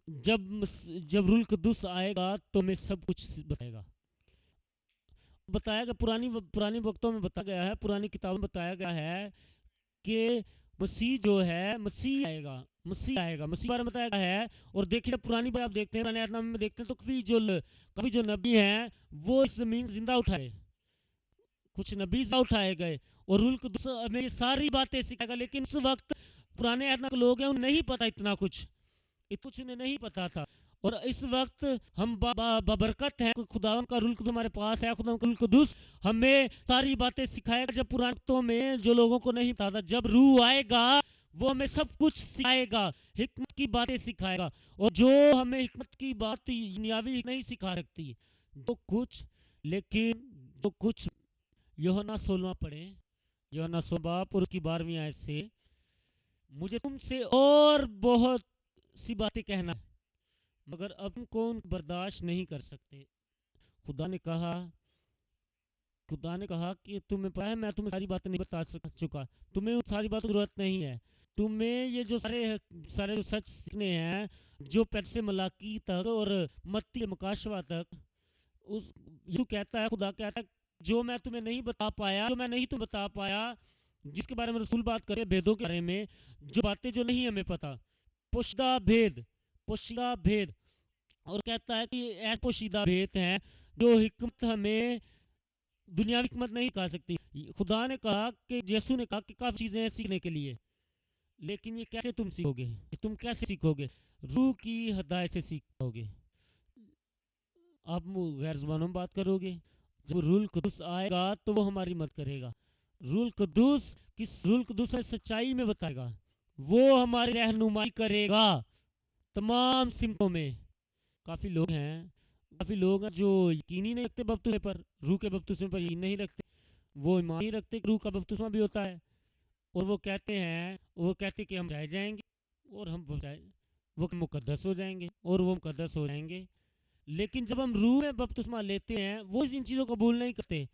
جب روح القدس آئے گا تو ہمیں سب کچھ بتائے گا. بتایا گیا پرانی وقتوں میں بتایا گیا ہے, پرانی کتابوں میں بتایا گیا ہے کہ مسیح جو ہے مسیح آئے گا, مسیح بارے میں بتایا گیا ہے. اور دیکھیے پرانی بات آپ دیکھتے ہیں, پرانے عہد نامے میں دیکھتے ہیں تو کافی جو نبی ہیں وہ اس زمین زندہ اٹھائے, کچھ نبی زندہ اٹھائے گئے, اور روح القدس ہمیں یہ ساری باتیں سکھائے گا. لیکن اس وقت پرانے عہد نامے کے لوگ ہیں انہیں نہیں پتا اتنا کچھ انہیں نہیں پتا تھا. اور اس وقت ہم بابرکت ہیں, خداوند کا روح القدس ہمارے پاس ہے. خداوند کا روح القدس ہمیں ساری باتیں سکھائے گا. جب پرانے وقتوں میں جو لوگوں کو نہیں پتا تھا, جب روح آئے گا وہ ہمیں سب کچھ سکھائے گا, حکمت کی باتیں سکھائے گا. اور جو ہمیں حکمت کی بات دنیاوی نہیں سکھا سکتی, جو کچھ یوحنا 16 پڑھیں, یوحنا 16 باپ اور اس کی 12ویں آیت سے, مجھے تم سے اور بہت سی باتیں کہنا ہے مگر اب تم کو برداشت نہیں کر سکتے. خدا نے کہا کہ تمہیں پتا ہے میں تمہیں ساری باتیں نہیں بتا چکا, تمہیں ان ساری باتوں کی ضرورت نہیں ہے. تمہیں یہ جو سارے جو سچ سیکھنے ہیں, جو پہلے سے ملاکی تک اور متی مکاشفہ تک, یسوع کہتا ہے, خدا کہتا ہے جو میں تمہیں نہیں بتا پایا, جس کے بارے میں رسول بات کرے بھیدوں کے بارے میں, جو باتیں جو نہیں ہمیں پتا, پوشیدہ بھید. اور کہتا ہے کہ ایسے پوشیدہ بھید ہیں جو حکمت ہمیں دنیا کی حکمت نہیں کہا سکتی. خدا نے کہا کہ یسوع نے کہا کہ کافی چیزیں ہیں سیکھنے کے لیے, لیکن یہ کیسے تم سیکھو گے؟ روح کی ہدایت سے سیکھو گے. آپ غیر زبانوں میں بات کرو گے, جب روح القدس آئے گا تو وہ ہماری مدد کرے گا. روح القدس ہمیں سچائی میں بتائے گا, وہ ہماری رہنمائی کرے گا تمام سمتوں میں. کافی لوگ ہیں جو یقین ہی نہیں رکھتے بپتسمے پر, روح کے بپتسمے پر یقین نہیں رکھتے, وہ ایمان نہیں رکھتے کہ روح کا بپتسمہ بھی ہوتا ہے. اور وہ کہتے کہ ہم جائیں گے اور وہ مقدس ہو جائیں گے. لیکن جب ہم روح میں بپتسمہ لیتے ہیں وہ ان چیزوں کو قبول نہیں کرتے.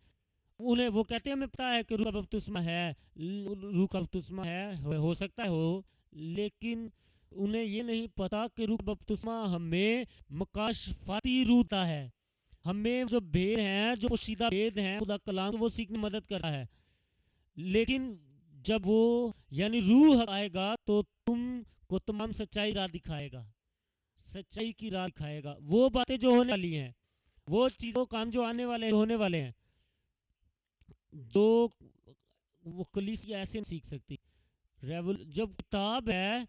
وہ کہتے ہیں ہمیں پتا ہے کہ روح کا بپتسمہ ہے, ہو سکتا ہے ہو, لیکن انہیں یہ نہیں پتا کہ روح کا بپتسمہ ہمیں مکاشفاتی روح دیتا ہے, ہمیں جو بھید ہیں, جو پوشیدہ بھید ہیں خدا کلام وہ سیکھنے میں مدد کرتا ہے. لیکن جب وہ یعنی روح آئے گا تو تم کو تمام سچائی کی راہ دکھائے گا. وہ باتیں جو ہونے والی ہیں, وہ چیزوں کام جو ہونے والے ہیں, جو وہ کلیسیا ایسے نہیں سیکھ سکتی. جب کتاب ہے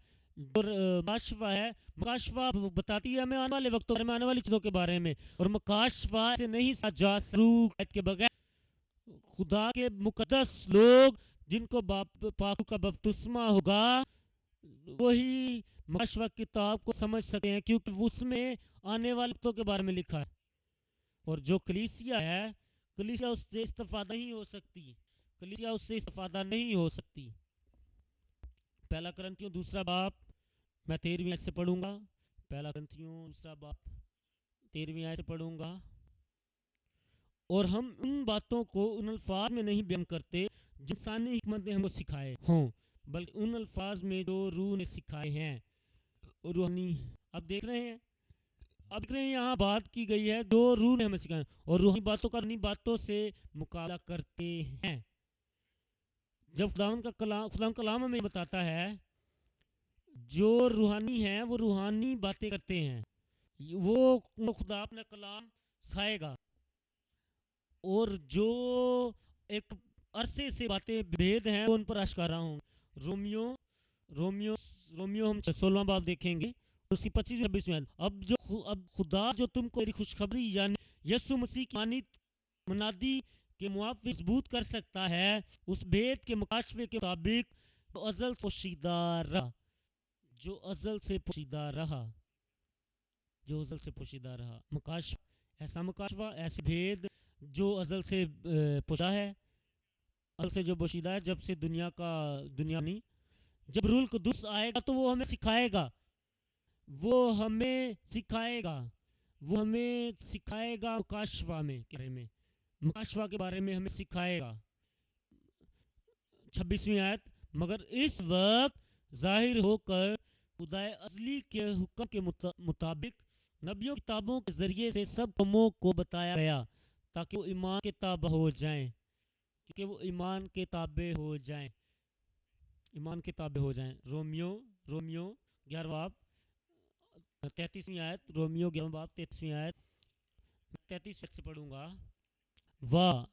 مکاشفہ بتاتی ہے ہمیں آنے والے وقتوں میں آنے والی چیزوں کے بارے میں, اور مکاشفہ سے نہیں سجا روح کے بغیر. خدا کے مقدس لوگ جن کو پاک کا بپتسمہ ہوگا وہی مکاشفہ کتاب کو سمجھ سکتے ہیں, کیونکہ اس میں آنے والے وقتوں کے بارے میں لکھا ہے. اور جو کلیسیا ہے, کلیسیا اس سے استفادہ نہیں ہو سکتی. پہلا کرنتھیوں 2 باب میں 13ویں آیت سے پڑھوں گا. پہلا کرنتھیوں 2 باب 13ویں آیت سے پڑھوں گا. اور ہم ان باتوں کو ان الفاظ میں نہیں بیان کرتے جو انسانی حکمت نے ہم کو سکھائے ہوں, بلکہ ان الفاظ میں جو روح نے سکھائے ہیں. روحانی اب دیکھ رہے ہیں یہاں بات کی گئی ہے جو روح نے ہمیں سکھائے, اور روحانی باتوں کا روحانی باتوں سے مقابلہ کرتے ہیں. جب خداوند کا کلام ہمیں بتاتا ہے جو روحانی ہیں وہ روحانی باتیں کرتے ہیں, وہ خدا اپنا کلام سکھائے گا. اور جو ایک عرصے سے باتیں بھید ہیں وہ ان پر اشکارا ہوں. رومیو ہم 16واں باب دیکھیں گے, اس کی 25-26 اب خدا جو تم کو میری خوشخبری یعنی یسوع مسیح کی منادی کے موافق مضبوط کر سکتا ہے, اس بھید کے مکاشفے کے مطابق جو ازل سے پوشیدہ رہا. ایسا مکاشفہ ایسے بھید جو ازل سے پوشیدہ ہے, ازل سے جو پوشیدہ ہے, جب سے دنیا نہیں. جب روح القدس آئے گا تو وہ ہمیں سکھائے گا مکاشفہ کے بارے میں ہمیں سکھائے گا. 26ویں آیت, مگر اس وقت ظاہر ہو کر خدا ازلی کے حکم کے مطابق نبیوں کی کتابوں کے ذریعے سے سب قوموں کو بتایا گیا تاکہ وہ ایمان کے تابع ہو جائیں، کیونکہ وہ ایمان کے تابع ہو جائیں، ایمان کے تابع ہو جائیں۔ رومیو 11 باب 33ویں آیت، رومیو 11 باب 33ویں آیت، 33 سے پڑھوں گا۔ واہ،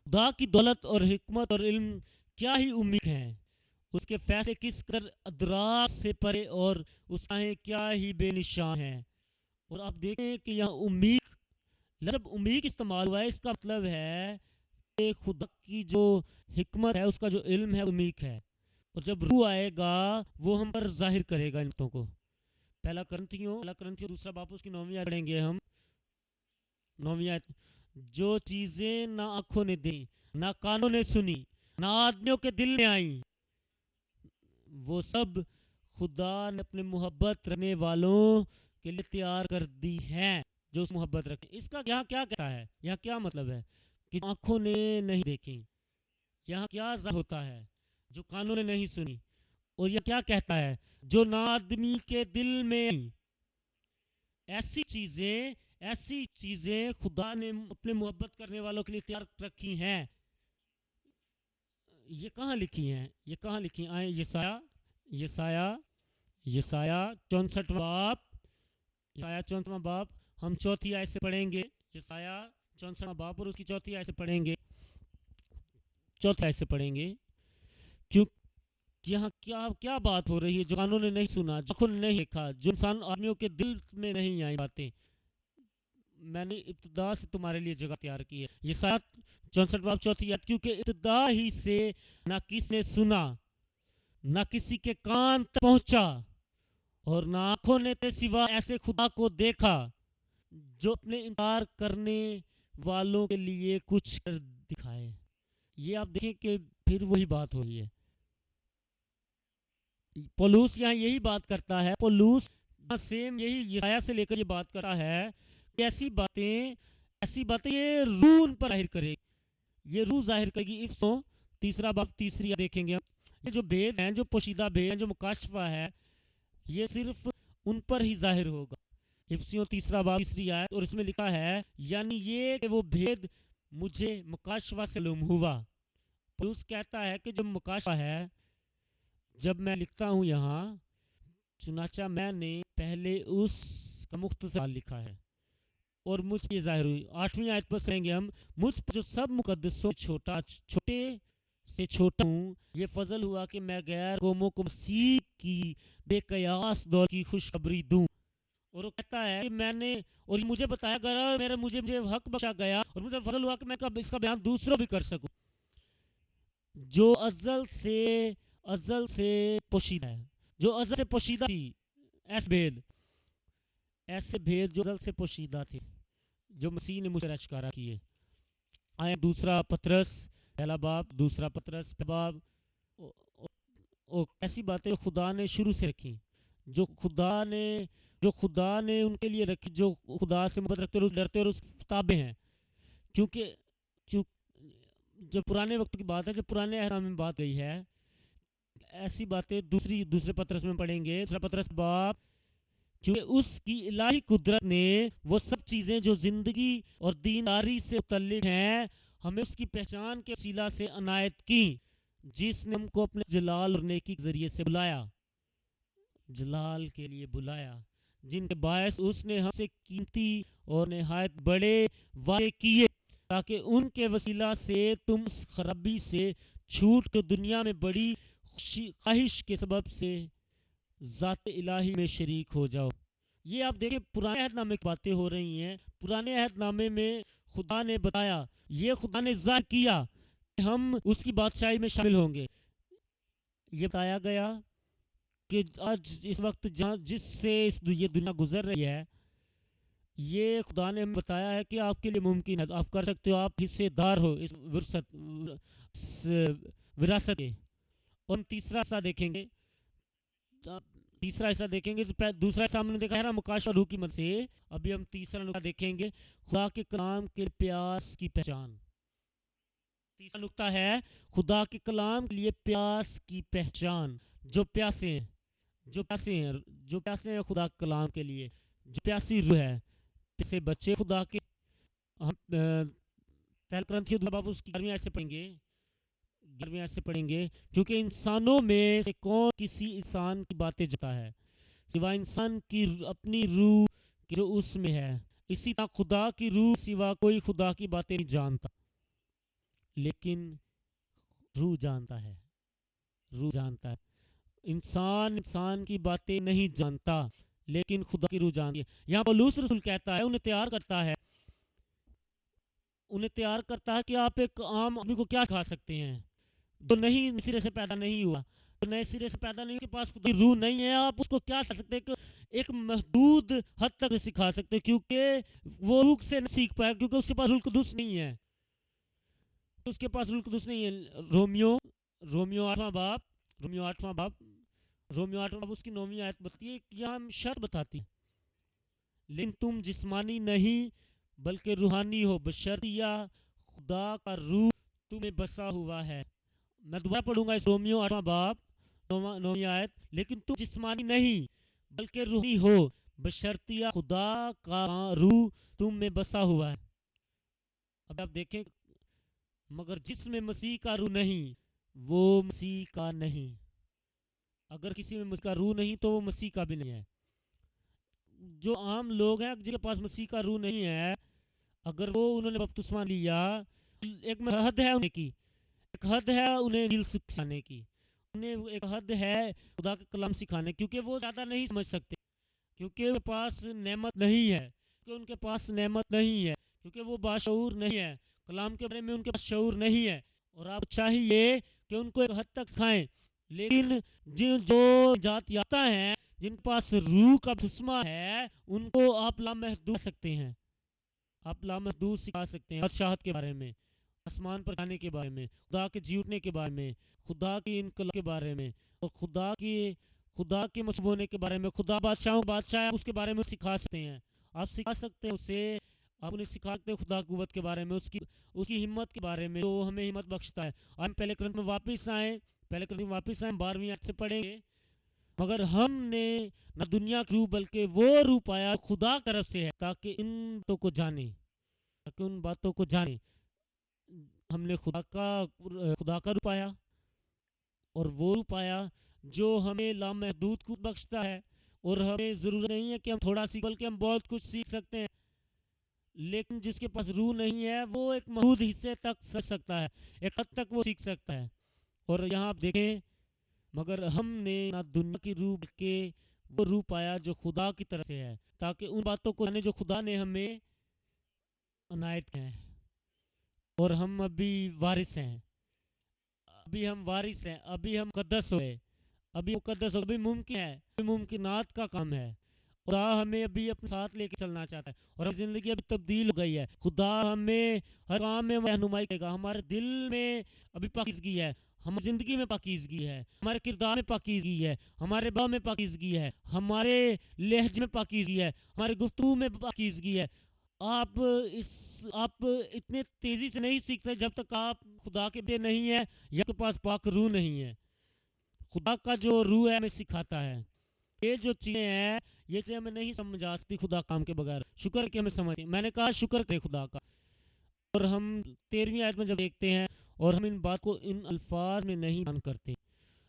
خدا کی دولت اور حکمت اور علم کیا ہی عمیق ہیں، اس کے فیصلے کس قدر ادراک سے پرے اور اس کا کیا ہی بے نشان ہیں۔ اور آپ دیکھیں کہ یہاں عمیق، جب عمیق استعمال ہوا ہے اس کا مطلب ہے کہ خدا کی جو حکمت ہے، اس کا جو علم ہے عمیق ہے، اور جب روح آئے گا وہ ہم پر ظاہر کرے گا ان باتوں کو۔ پہلا کرنتھیوں دوسرا باب اس کی 9ویں آیت پڑھیں گے ہم، 9ویں آیت۔ جو چیزیں نہ آنکھوں نے دیں، نہ کانوں نے سنی، نہ آدمیوں کے دل میں آئیں، وہ سب خدا نے اپنے محبت رکھنے والوں کے لیے تیار کر دی ہیں جو اس محبت رکھیں۔ اس کا یہاں کیا کہتا ہے، یہاں کیا مطلب ہے کہ آنکھوں نے نہیں دیکھی، یہاں کیا ظاہر ہوتا ہے جو کانوں نے نہیں سنی، اور یہ کیا کہتا ہے جو نہ آدمی کے دل میں آئیں۔ ایسی چیزیں خدا نے اپنے محبت کرنے والوں کے لیے تیار رکھی ہیں۔ یہ کہاں لکھی ہیں، یہ کہاں لکھی ہیں؟ آئیں یسایہ 64واں باب ہم 4 آیت سے پڑھیں گے۔ یسایہ 64واں باب اور اس کی 4 آیت سے پڑھیں گے، 4 آیت سے پڑھیں گے۔ کیوں یہاں کیا بات ہو رہی ہے جو کانوں نے نہیں سنا، جو آنکھوں نے نہیں دیکھا، جو انسان آدمیوں کے دل میں نہیں آئی باتیں، میں نے ابتدا سے تمہارے لیے جگہ تیار کی ہے۔ یسایہ 64 باب 4 آیت، کیونکہ ابتدا ہی سے نہ کسی نے سنا، نہ کسی کے کان تک پہنچا، اور نہ آنکھوں نے سوا ایسے خدا کو دیکھا جو اپنے انکار کرنے والوں کے لیے کچھ کر دکھائے۔ یہ آپ دیکھیں کہ پھر وہی بات ہو رہی ہے۔ پولوس یہاں یہی بات کرتا ہے، پولوس سیم یہی یسایہ سے لے کر یہ بات کرتا ہے کہ ایسی باتیں یہ روح ان پر ظاہر کرے گی، یہ روح ظاہر کرے گی۔ افسوں 3 باب 3 دیکھیں گے ہم، یہ جو بھید ہیں، جو پوشیدہ بھید ہیں، جو مکاشفہ ہے، یہ صرف ان پر ہی ظاہر ہوگا۔ افسیوں 3 باب 3 آیت، اور اس میں لکھا ہے یعنی یہ کہ وہ بھید مجھے مکاشفہ سے معلوم ہوا۔ پولوس کہتا ہے کہ جو مکاشفہ ہے، جب میں لکھتا ہوں یہاں، چنانچہ میں نے پہلے اس کا مختصر لکھا ہے اور مجھ پر یہ ظاہر ہوئی۔ 8ویں آیت پر سنیں گے ہم، مجھ پر جو سب مقدسوں چھوٹے سے چھوٹا ہوں، یہ فضل ہوا کہ میں غیر قوموں کو مسیح کی بے قیاس دولت کی خوشخبری دوں۔ اور وہ کہتا ہے کہ میں نے، اور مجھے بتایا گیا، مجھے حق بخشا گیا، اور مجھے فضل ہوا کہ میں اس کا بیان دوسروں بھی کر سکوں، جو ازل سے پوشیدہ ہے، جو ازل سے پوشیدہ تھی، ایسے بھید جو ازل سے پوشیدہ تھے، جو مسیح نے مجھے اشکارا کیے۔ آئے 2 پطرس 1 باب 2 پطرس باب، ایسی باتیں خدا نے شروع سے رکھی، جو خدا نے ان کے لیے رکھی، جو خدا سے محبت رکھتے اور ڈرتے اور اس تابع ہیں۔ کیونکہ جب پرانے وقت کی بات ہے، جب پرانے احکام میں بات گئی ہے، ایسی باتیں دوسرے پطرس میں پڑھیں گے، 2 پطرس باب، کیونکہ اس کی الہی قدرت نے وہ سب چیزیں جو زندگی اور دینداری سے متعلق ہیں ہمیں اس کی پہچان کے وسیلہ سے عنایت کی، جس نے ہم کو اپنے جلال اور نیکی کے ذریعے سے جلال کے لیے بلایا، جن کے باعث اس نے ہم سے قیمتی اور نہایت بڑے وعدے کیے، تاکہ ان کے وسیلہ سے تم اس خرابی سے چھوٹ کے دنیا میں بڑی خواہش کے سبب سے ذات الہی میں شریک ہو جاؤ۔ یہ آپ دیکھیں پرانے عہد نامے کی باتیں ہو رہی ہیں۔ پرانے عہد نامے میں خدا نے بتایا، یہ خدا نے ظاہر کیا کہ ہم اس کی بادشاہی میں شامل ہوں گے۔ یہ بتایا گیا کہ آج اس وقت جس سے یہ دنیا گزر رہی ہے، یہ خدا نے ہمیں بتایا ہے کہ آپ کے لیے ممکن ہے، آپ کر سکتے ہو، آپ حصے دار ہو اس وراثت کے۔ اور ہم تیسرا حصہ دیکھیں گے، تو دوسرا حصہ ہم نے دیکھا ہے مکاشفہ روح کی مدد سے، ابھی ہم تیسرا نقطہ دیکھیں گے، خدا کے کلام کے پیاس کی پہچان۔ تیسرا نقطہ ہے خدا کے کلام کے لیے پیاس کی پہچان۔ جو پیاسے ہیں، جو پیاسے ہیں، جو پیاسے ہیں خدا کے کلام کے لیے، جو پیاسی روح ہے، پیسے بچے خدا کے. ہم پہل کرنتھیوں 2 باب اس کی 11ویں آیت سے پڑھیں گے، 11ویں آیت سے پڑھیں گے. کیونکہ انسانوں میں سے کون کسی انسان کی باتیں جانتا ہے سوا انسان کی اپنی روح جو اس میں ہے. اسی طرح خدا کی روح سوا کوئی خدا کی باتیں نہیں جانتا، لیکن روح جانتا ہے. روح جانتا ہے. انسان کی باتیں نہیں جانتا، لیکن خدا کی روح جانتی ہے. یہاں پولس رسول کہتا ہے، انہیں تیار کرتا ہے کہ آپ ایک عام آدمی کو کیا کھا سکتے ہیں جو نہیں سرے سے پیدا نہیں ہوا، جو نئے سرے سے پیدا نہیں ہوا، کے پاس خدا کی روح نہیں ہے. آپ اس کو کیا سکھ سکتے ہیں کہ ایک محدود حد تک سکھا سکتے ہیں، کیونکہ وہ روح سے نہیں سیکھ پائے، کیونکہ اس کے پاس روح القدس نہیں ہے. اس کے پاس روح القدس نہیں ہے. رومیو 8واں باب اس کی 9ویں آیت بتاتی ہے کہ یہاں ہم شرط بتاتی ہے، لیکن تم جسمانی نہیں بلکہ روحانی ہو، بشرطیہ خدا کا روح تمہیں بسا ہوا ہے. میں دوبارہ پڑھوں گا اس رومیو 8واں باب 9ویں آیت. لیکن تم جسمانی نہیں بلکہ روحانی ہو، بشرطیہ خدا کا روح تم میں بسا ہوا ہے. اب آپ دیکھیں، مگر جس میں مسیح کا روح نہیں وہ مسیح کا نہیں. اگر کسی میں مسیح کا روح نہیں تو وہ مسیح کا بھی نہیں ہے. جو عام لوگ ہیں جن کے پاس مسیح کا روح نہیں ہے، اگر وہ انہوں نے بپتسمہ لیا، ایک حد ہے انہیں کی، ایک حد ہے انہیں انجیل سکھانے کی، انہیں ایک حد ہے خدا کا کلام سکھانے، کیونکہ وہ زیادہ نہیں سمجھ سکتے، کیونکہ ان کے پاس نعمت نہیں ہے، کیونکہ وہ باشعور نہیں ہے، کلام کے بارے میں ان کے پاس شعور نہیں ہے. اور آپ چاہیے کہ ان کو ایک حد تک سکھائیں. لیکن جو جات یافتہ ہیں، جن کے پاس روح کا بپتسمہ ہے، ان کو آپ لامحدود سکتے ہیں، آپ لامحدود سکھا سکتے ہیں. بادشاہت کے بارے میں، آسمان پر جانے کے بارے میں، خدا کے جی اٹھنے کے بارے میں، خدا کی انقلاب کے بارے میں، اور خدا کے مصلوب ہونے کے بارے میں، خدا بادشاہ اس کے بارے میں سکھا سکتے ہیں. آپ سکھا سکتے ہیں اسے، آپ انہیں سکھا سکتے ہیں خدا قوت کے بارے میں، اس کی ہمت کے بارے میں، جو ہمیں ہمت بخشتا ہے. ہم پہلے کرنتھیوں میں واپس آئیں 12ویں آیت سے پڑھیں گے. مگر ہم نے نہ دنیا کی روح بلکہ وہ روح پایا خدا کی طرف سے ہے، تاکہ ان باتوں کو جانے. ہم نے خدا کا روح پایا، اور وہ روح پایا جو ہمیں لامحدود قوت بخشتا ہے. اور ہمیں ضرورت نہیں ہے کہ ہم تھوڑا سیکھ، بلکہ ہم بہت کچھ سیکھ سکتے ہیں. لیکن جس کے پاس روح نہیں ہے وہ ایک محدود حصے تک سیکھ سکتا ہے، ایک حد تک وہ سیکھ سکتا ہے. اور یہاں آپ دیکھیں، مگر ہم نے نہ دنیا کی روح بلکہ وہ روح پایا جو خدا کی طرف سے ہے، تاکہ ان باتوں کو جانے جو خدا نے ہمیں عنایت کی ہیں. اور ہم ابھی وارث ہیں، ابھی ہم مقدس ہوئے، ابھی ممکنات کا کام ہے. خدا ہمیں ابھی اپنے ساتھ لے کے چلنا چاہتا ہے، اور اب زندگی ابھی تبدیل ہو گئی ہے. خدا ہمیں ہر کام میں رہنمائی کرے گا. ہمارے دل میں ابھی پاکیزگی ہے، ہماری زندگی میں پاکیزگی ہے، ہمارے کردار میں پاکیزگی ہے، ہمارے باؤ میں پاکیزگی ہے، ہمارے لہجے میں پاکیزگی ہے، ہمارے گفتگو میں پاکیزگی ہے. آپ اتنے تیزی سے نہیں سیکھتے جب تک آپ خدا کے بیٹے نہیں ہیں یا آپ کے پاس پاک روح نہیں ہے. خدا کا جو روح ہے ہمیں سکھاتا ہے. یہ جو چیزیں ہیں، یہ چیزیں ہمیں نہیں سمجھا سکتی خدا کام کے بغیر. شکر کہ ہمیں سمجھیں. میں نے کہا شکر کرے خدا کا. اور ہم 13ویں آیت میں جب دیکھتے ہیں، اور ہم ان بات کو ان الفاظ میں نہیں بیان کرتے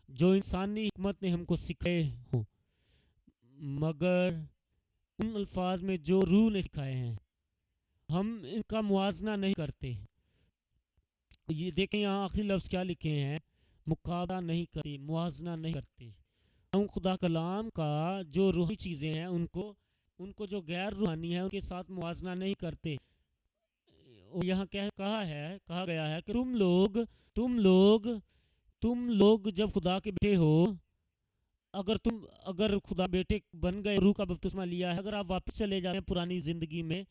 جو انسانی حکمت نے ہم کو سکھائے ہوں، مگر ان الفاظ میں جو روح نے سکھائے ہیں. ہم ان کا موازنہ نہیں کرتے. یہ دیکھیں یہاں آخری لفظ کیا لکھے ہیں، مقابلہ نہیں کرتے، موازنہ نہیں کرتے. ہم خدا کلام کا جو روحی چیزیں ہیں ان کو جو غیر روحانی ہیں ان کے ساتھ موازنہ نہیں کرتے. یہاں کہا گیا ہے کہ تم لوگ جب خدا کے بیٹے ہو، اگر خدا بیٹے بن گئے، روح کا بپتسمہ لیا ہے، اگر آپ واپس چلے جائیں پرانی زندگی میں،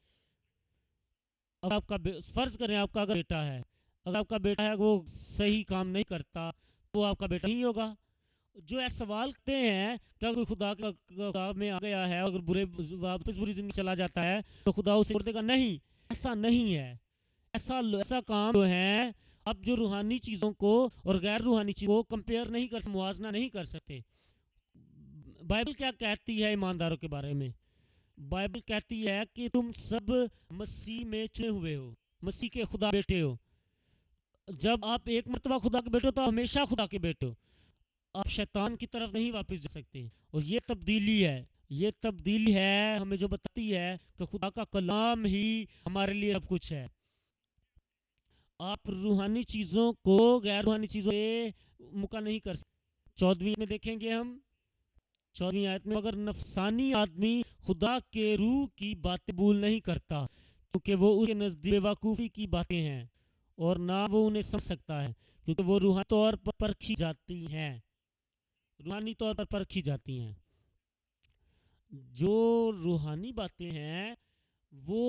اگر آپ کا فرض کریں آپ کا اگر بیٹا ہے، اگر آپ کا بیٹا ہے وہ صحیح کام نہیں کرتا، وہ آپ کا بیٹا نہیں ہوگا. جو ایسا سوال کرتے ہیں کہ اگر خدا کا میں آ گیا ہے، اگر واپس بری زندگی چلا جاتا ہے تو خدا اسے چھوڑ دے گا. نہیں، ایسا نہیں ہے. ایسا کام جو ہے، اب جو روحانی چیزوں کو اور غیر روحانی چیزوں کو کمپیئر نہیں کر سکتے، موازنہ نہیں کر سکتے. بائبل کیا کہتی ہے ایمانداروں کے بارے میں؟ بائبل کہتی ہے کہ تم سب مسیح میں چنے ہوئے ہو، مسیح کے خدا بیٹے ہو۔ جب آپ ایک مرتبہ خدا کے بیٹے ہو تو ہمیشہ خدا کے بیٹے ہو، آپ شیطان کی طرف نہیں واپس جا سکتے۔ اور یہ تبدیلی ہے، یہ تبدیلی ہے ہمیں جو بتاتی ہے کہ خدا کا کلام ہی ہمارے لیے سب کچھ ہے۔ آپ روحانی چیزوں کو غیر روحانی چیزوں سے مکا نہیں کر سکتے۔ 14ویں میں دیکھیں گے ہم، 14ویں آیت میں، اگر نفسانی آدمی خدا کے روح کی باتیں قبول نہیں کرتا کیونکہ وہ اس کے نزدیک بے وقوفی کی باتیں ہیں اور نہ وہ انہیں سمجھ سکتا ہے کیونکہ وہ روحانی طور پر پرکھی جاتی ہیں، روحانی طور پر پرکھی جاتی ہیں۔ جو روحانی باتیں ہیں، وہ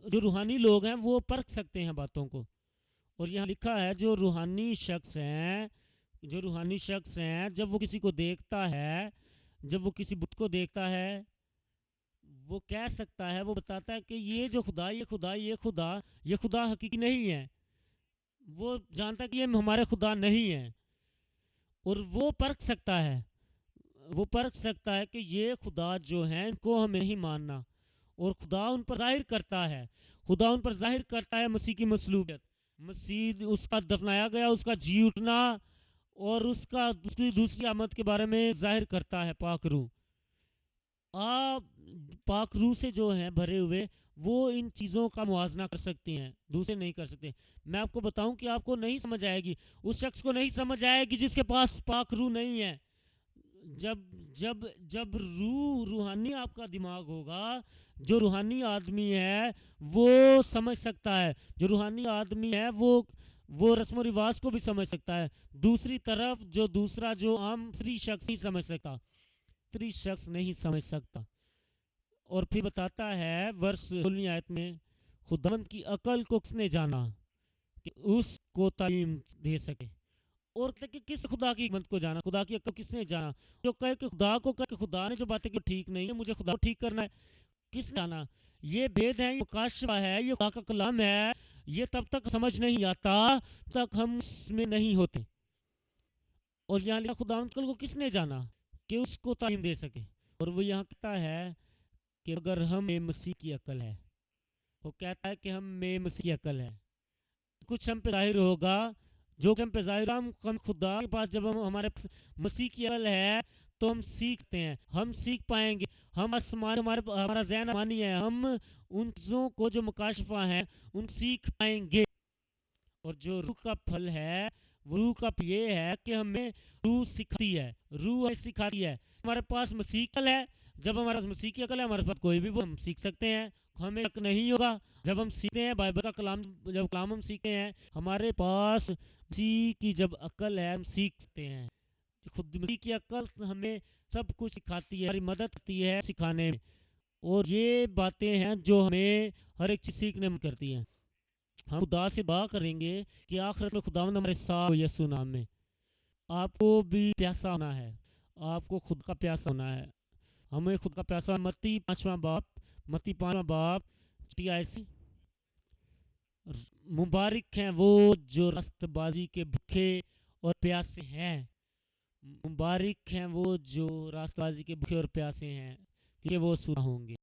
جو روحانی لوگ ہیں وہ پرکھ سکتے ہیں باتوں کو۔ اور یہاں لکھا ہے جو روحانی شخص ہیں، جو روحانی شخص ہیں، جب وہ کسی کو دیکھتا ہے، جب وہ کسی بت کو دیکھتا ہے، وہ کہہ سکتا ہے، وہ بتاتا ہے کہ یہ جو خدا، یہ خدا، یہ خدا، یہ خدا حقیقی نہیں ہے۔ وہ جانتا ہے کہ یہ ہمارے خدا نہیں ہے، اور وہ پرکھ سکتا ہے، وہ پرکھ سکتا ہے کہ یہ خدا جو ہیں ان کو ہمیں نہیں ماننا، اور خدا ان پر ظاہر کرتا ہے، خدا ان پر ظاہر کرتا ہے مسیح کی مصلوبیت، مسیح اس کا دفنایا گیا، اس کا جی اٹھنا اور اس کا دوسری آمد کے بارے میں ظاہر کرتا ہے پاک روح۔ آپ پاک روح سے جو ہیں بھرے ہوئے، وہ ان چیزوں کا موازنہ کر سکتے ہیں، دوسرے نہیں کر سکتے۔ میں آپ کو بتاؤں کہ آپ کو نہیں سمجھ آئے گی، اس شخص کو نہیں سمجھ آئے گی جس کے پاس پاک روح نہیں ہے۔ جب روحانی آپ کا دماغ ہوگا، جو روحانی آدمی ہے وہ سمجھ سکتا ہے، جو روحانی آدمی ہے وہ رسم و رواج کو بھی سمجھ سکتا ہے۔ دوسری طرف جو عام فری شخص نہیں سمجھ سکتا، فری شخص نہیں سمجھ سکتا۔ اور پھر بتاتا ہے ورس 16ویں آیت میں، خداوند کی عقل کو کس نے جانا کہ اس کو تعلیم دے سکے؟ اور کہ کس خدا کی حکمت کو جانا، خدا کی عقل کس نے جانا؟ جو کہے کہ خدا کو کہے کہ خدا نے جو باتیں کی ٹھیک نہیں ہے، مجھے خدا کو ٹھیک کرنا ہے، کس نے جانا؟ یہ بید ہے، یہ مکاشفہ ہے، یہ خدا کا کلام ہے، یہ تب تک سمجھ نہیں آتا تک ہم اس میں نہیں ہوتے۔ اور یہاں لکھا خداوند کی عقل کو کس نے جانا کہ اس کو تعلیم دے سکے؟ اور وہ یہاں کہتا ہے کہ اگر ہم میں مسیح کی عقل ہے، وہ کہتا ہے کہ ہم میں مسیح کی عقل ہے، کچھ ہم پہ ظاہر ہوگا، جو ہم پہ ظاہر، ہم خدا کے پاس جب ہمارے مسیح کی عقل ہے تو ہم سیکھتے ہیں، ہم سیکھ پائیں گے، ہم ہمارا ذہن آسمانی ہے، ہم ان چیزوں کو جو مکاشفہ ہیں ان سیکھ پائیں گے۔ اور جو روح کا پھل ہے، وہ روح کا پھل یہ ہے کہ ہمیں روح سکھاتی ہے، روح سکھاتی ہے۔ ہمارے پاس مسیح کی عقل ہے، جب ہمارے پاس مسیح کی عقل ہے، ہمارے پاس کوئی بھی ہم سیکھ سکتے ہیں، ہمیں شک نہیں ہوگا۔ جب ہم سیکھتے ہیں بائبل کا کلام، جب کلام ہم سیکھتے ہیں، ہمارے پاس مسیح کی جب عقل ہے، ہم سیکھ سکتے ہیں۔ خود مسیح کی عقل ہمیں سب کچھ سکھاتی ہے، ہماری مدد کرتی ہے سکھانے میں، اور یہ باتیں ہیں جو ہمیں ہر ایک چیز سیکھنے میں کرتی ہیں۔ ہم خدا سے دعا کریں گے کہ آخرت میں خداوند ہمارے ساتھ یسوع نام میں۔ آپ کو بھی پیاسا ہونا ہے، آپ کو خود کا پیاسا ہونا ہے، ہمیں خود کا پیاسا۔ متی 5واں باب ایسی مبارک ہیں وہ جو راست بازی کے بھوکے اور پیاسے ہیں، مبارک ہیں وہ جو راست بازی کے بھوکے اور پیاسے ہیں، کہ وہ سنا ہوں گے۔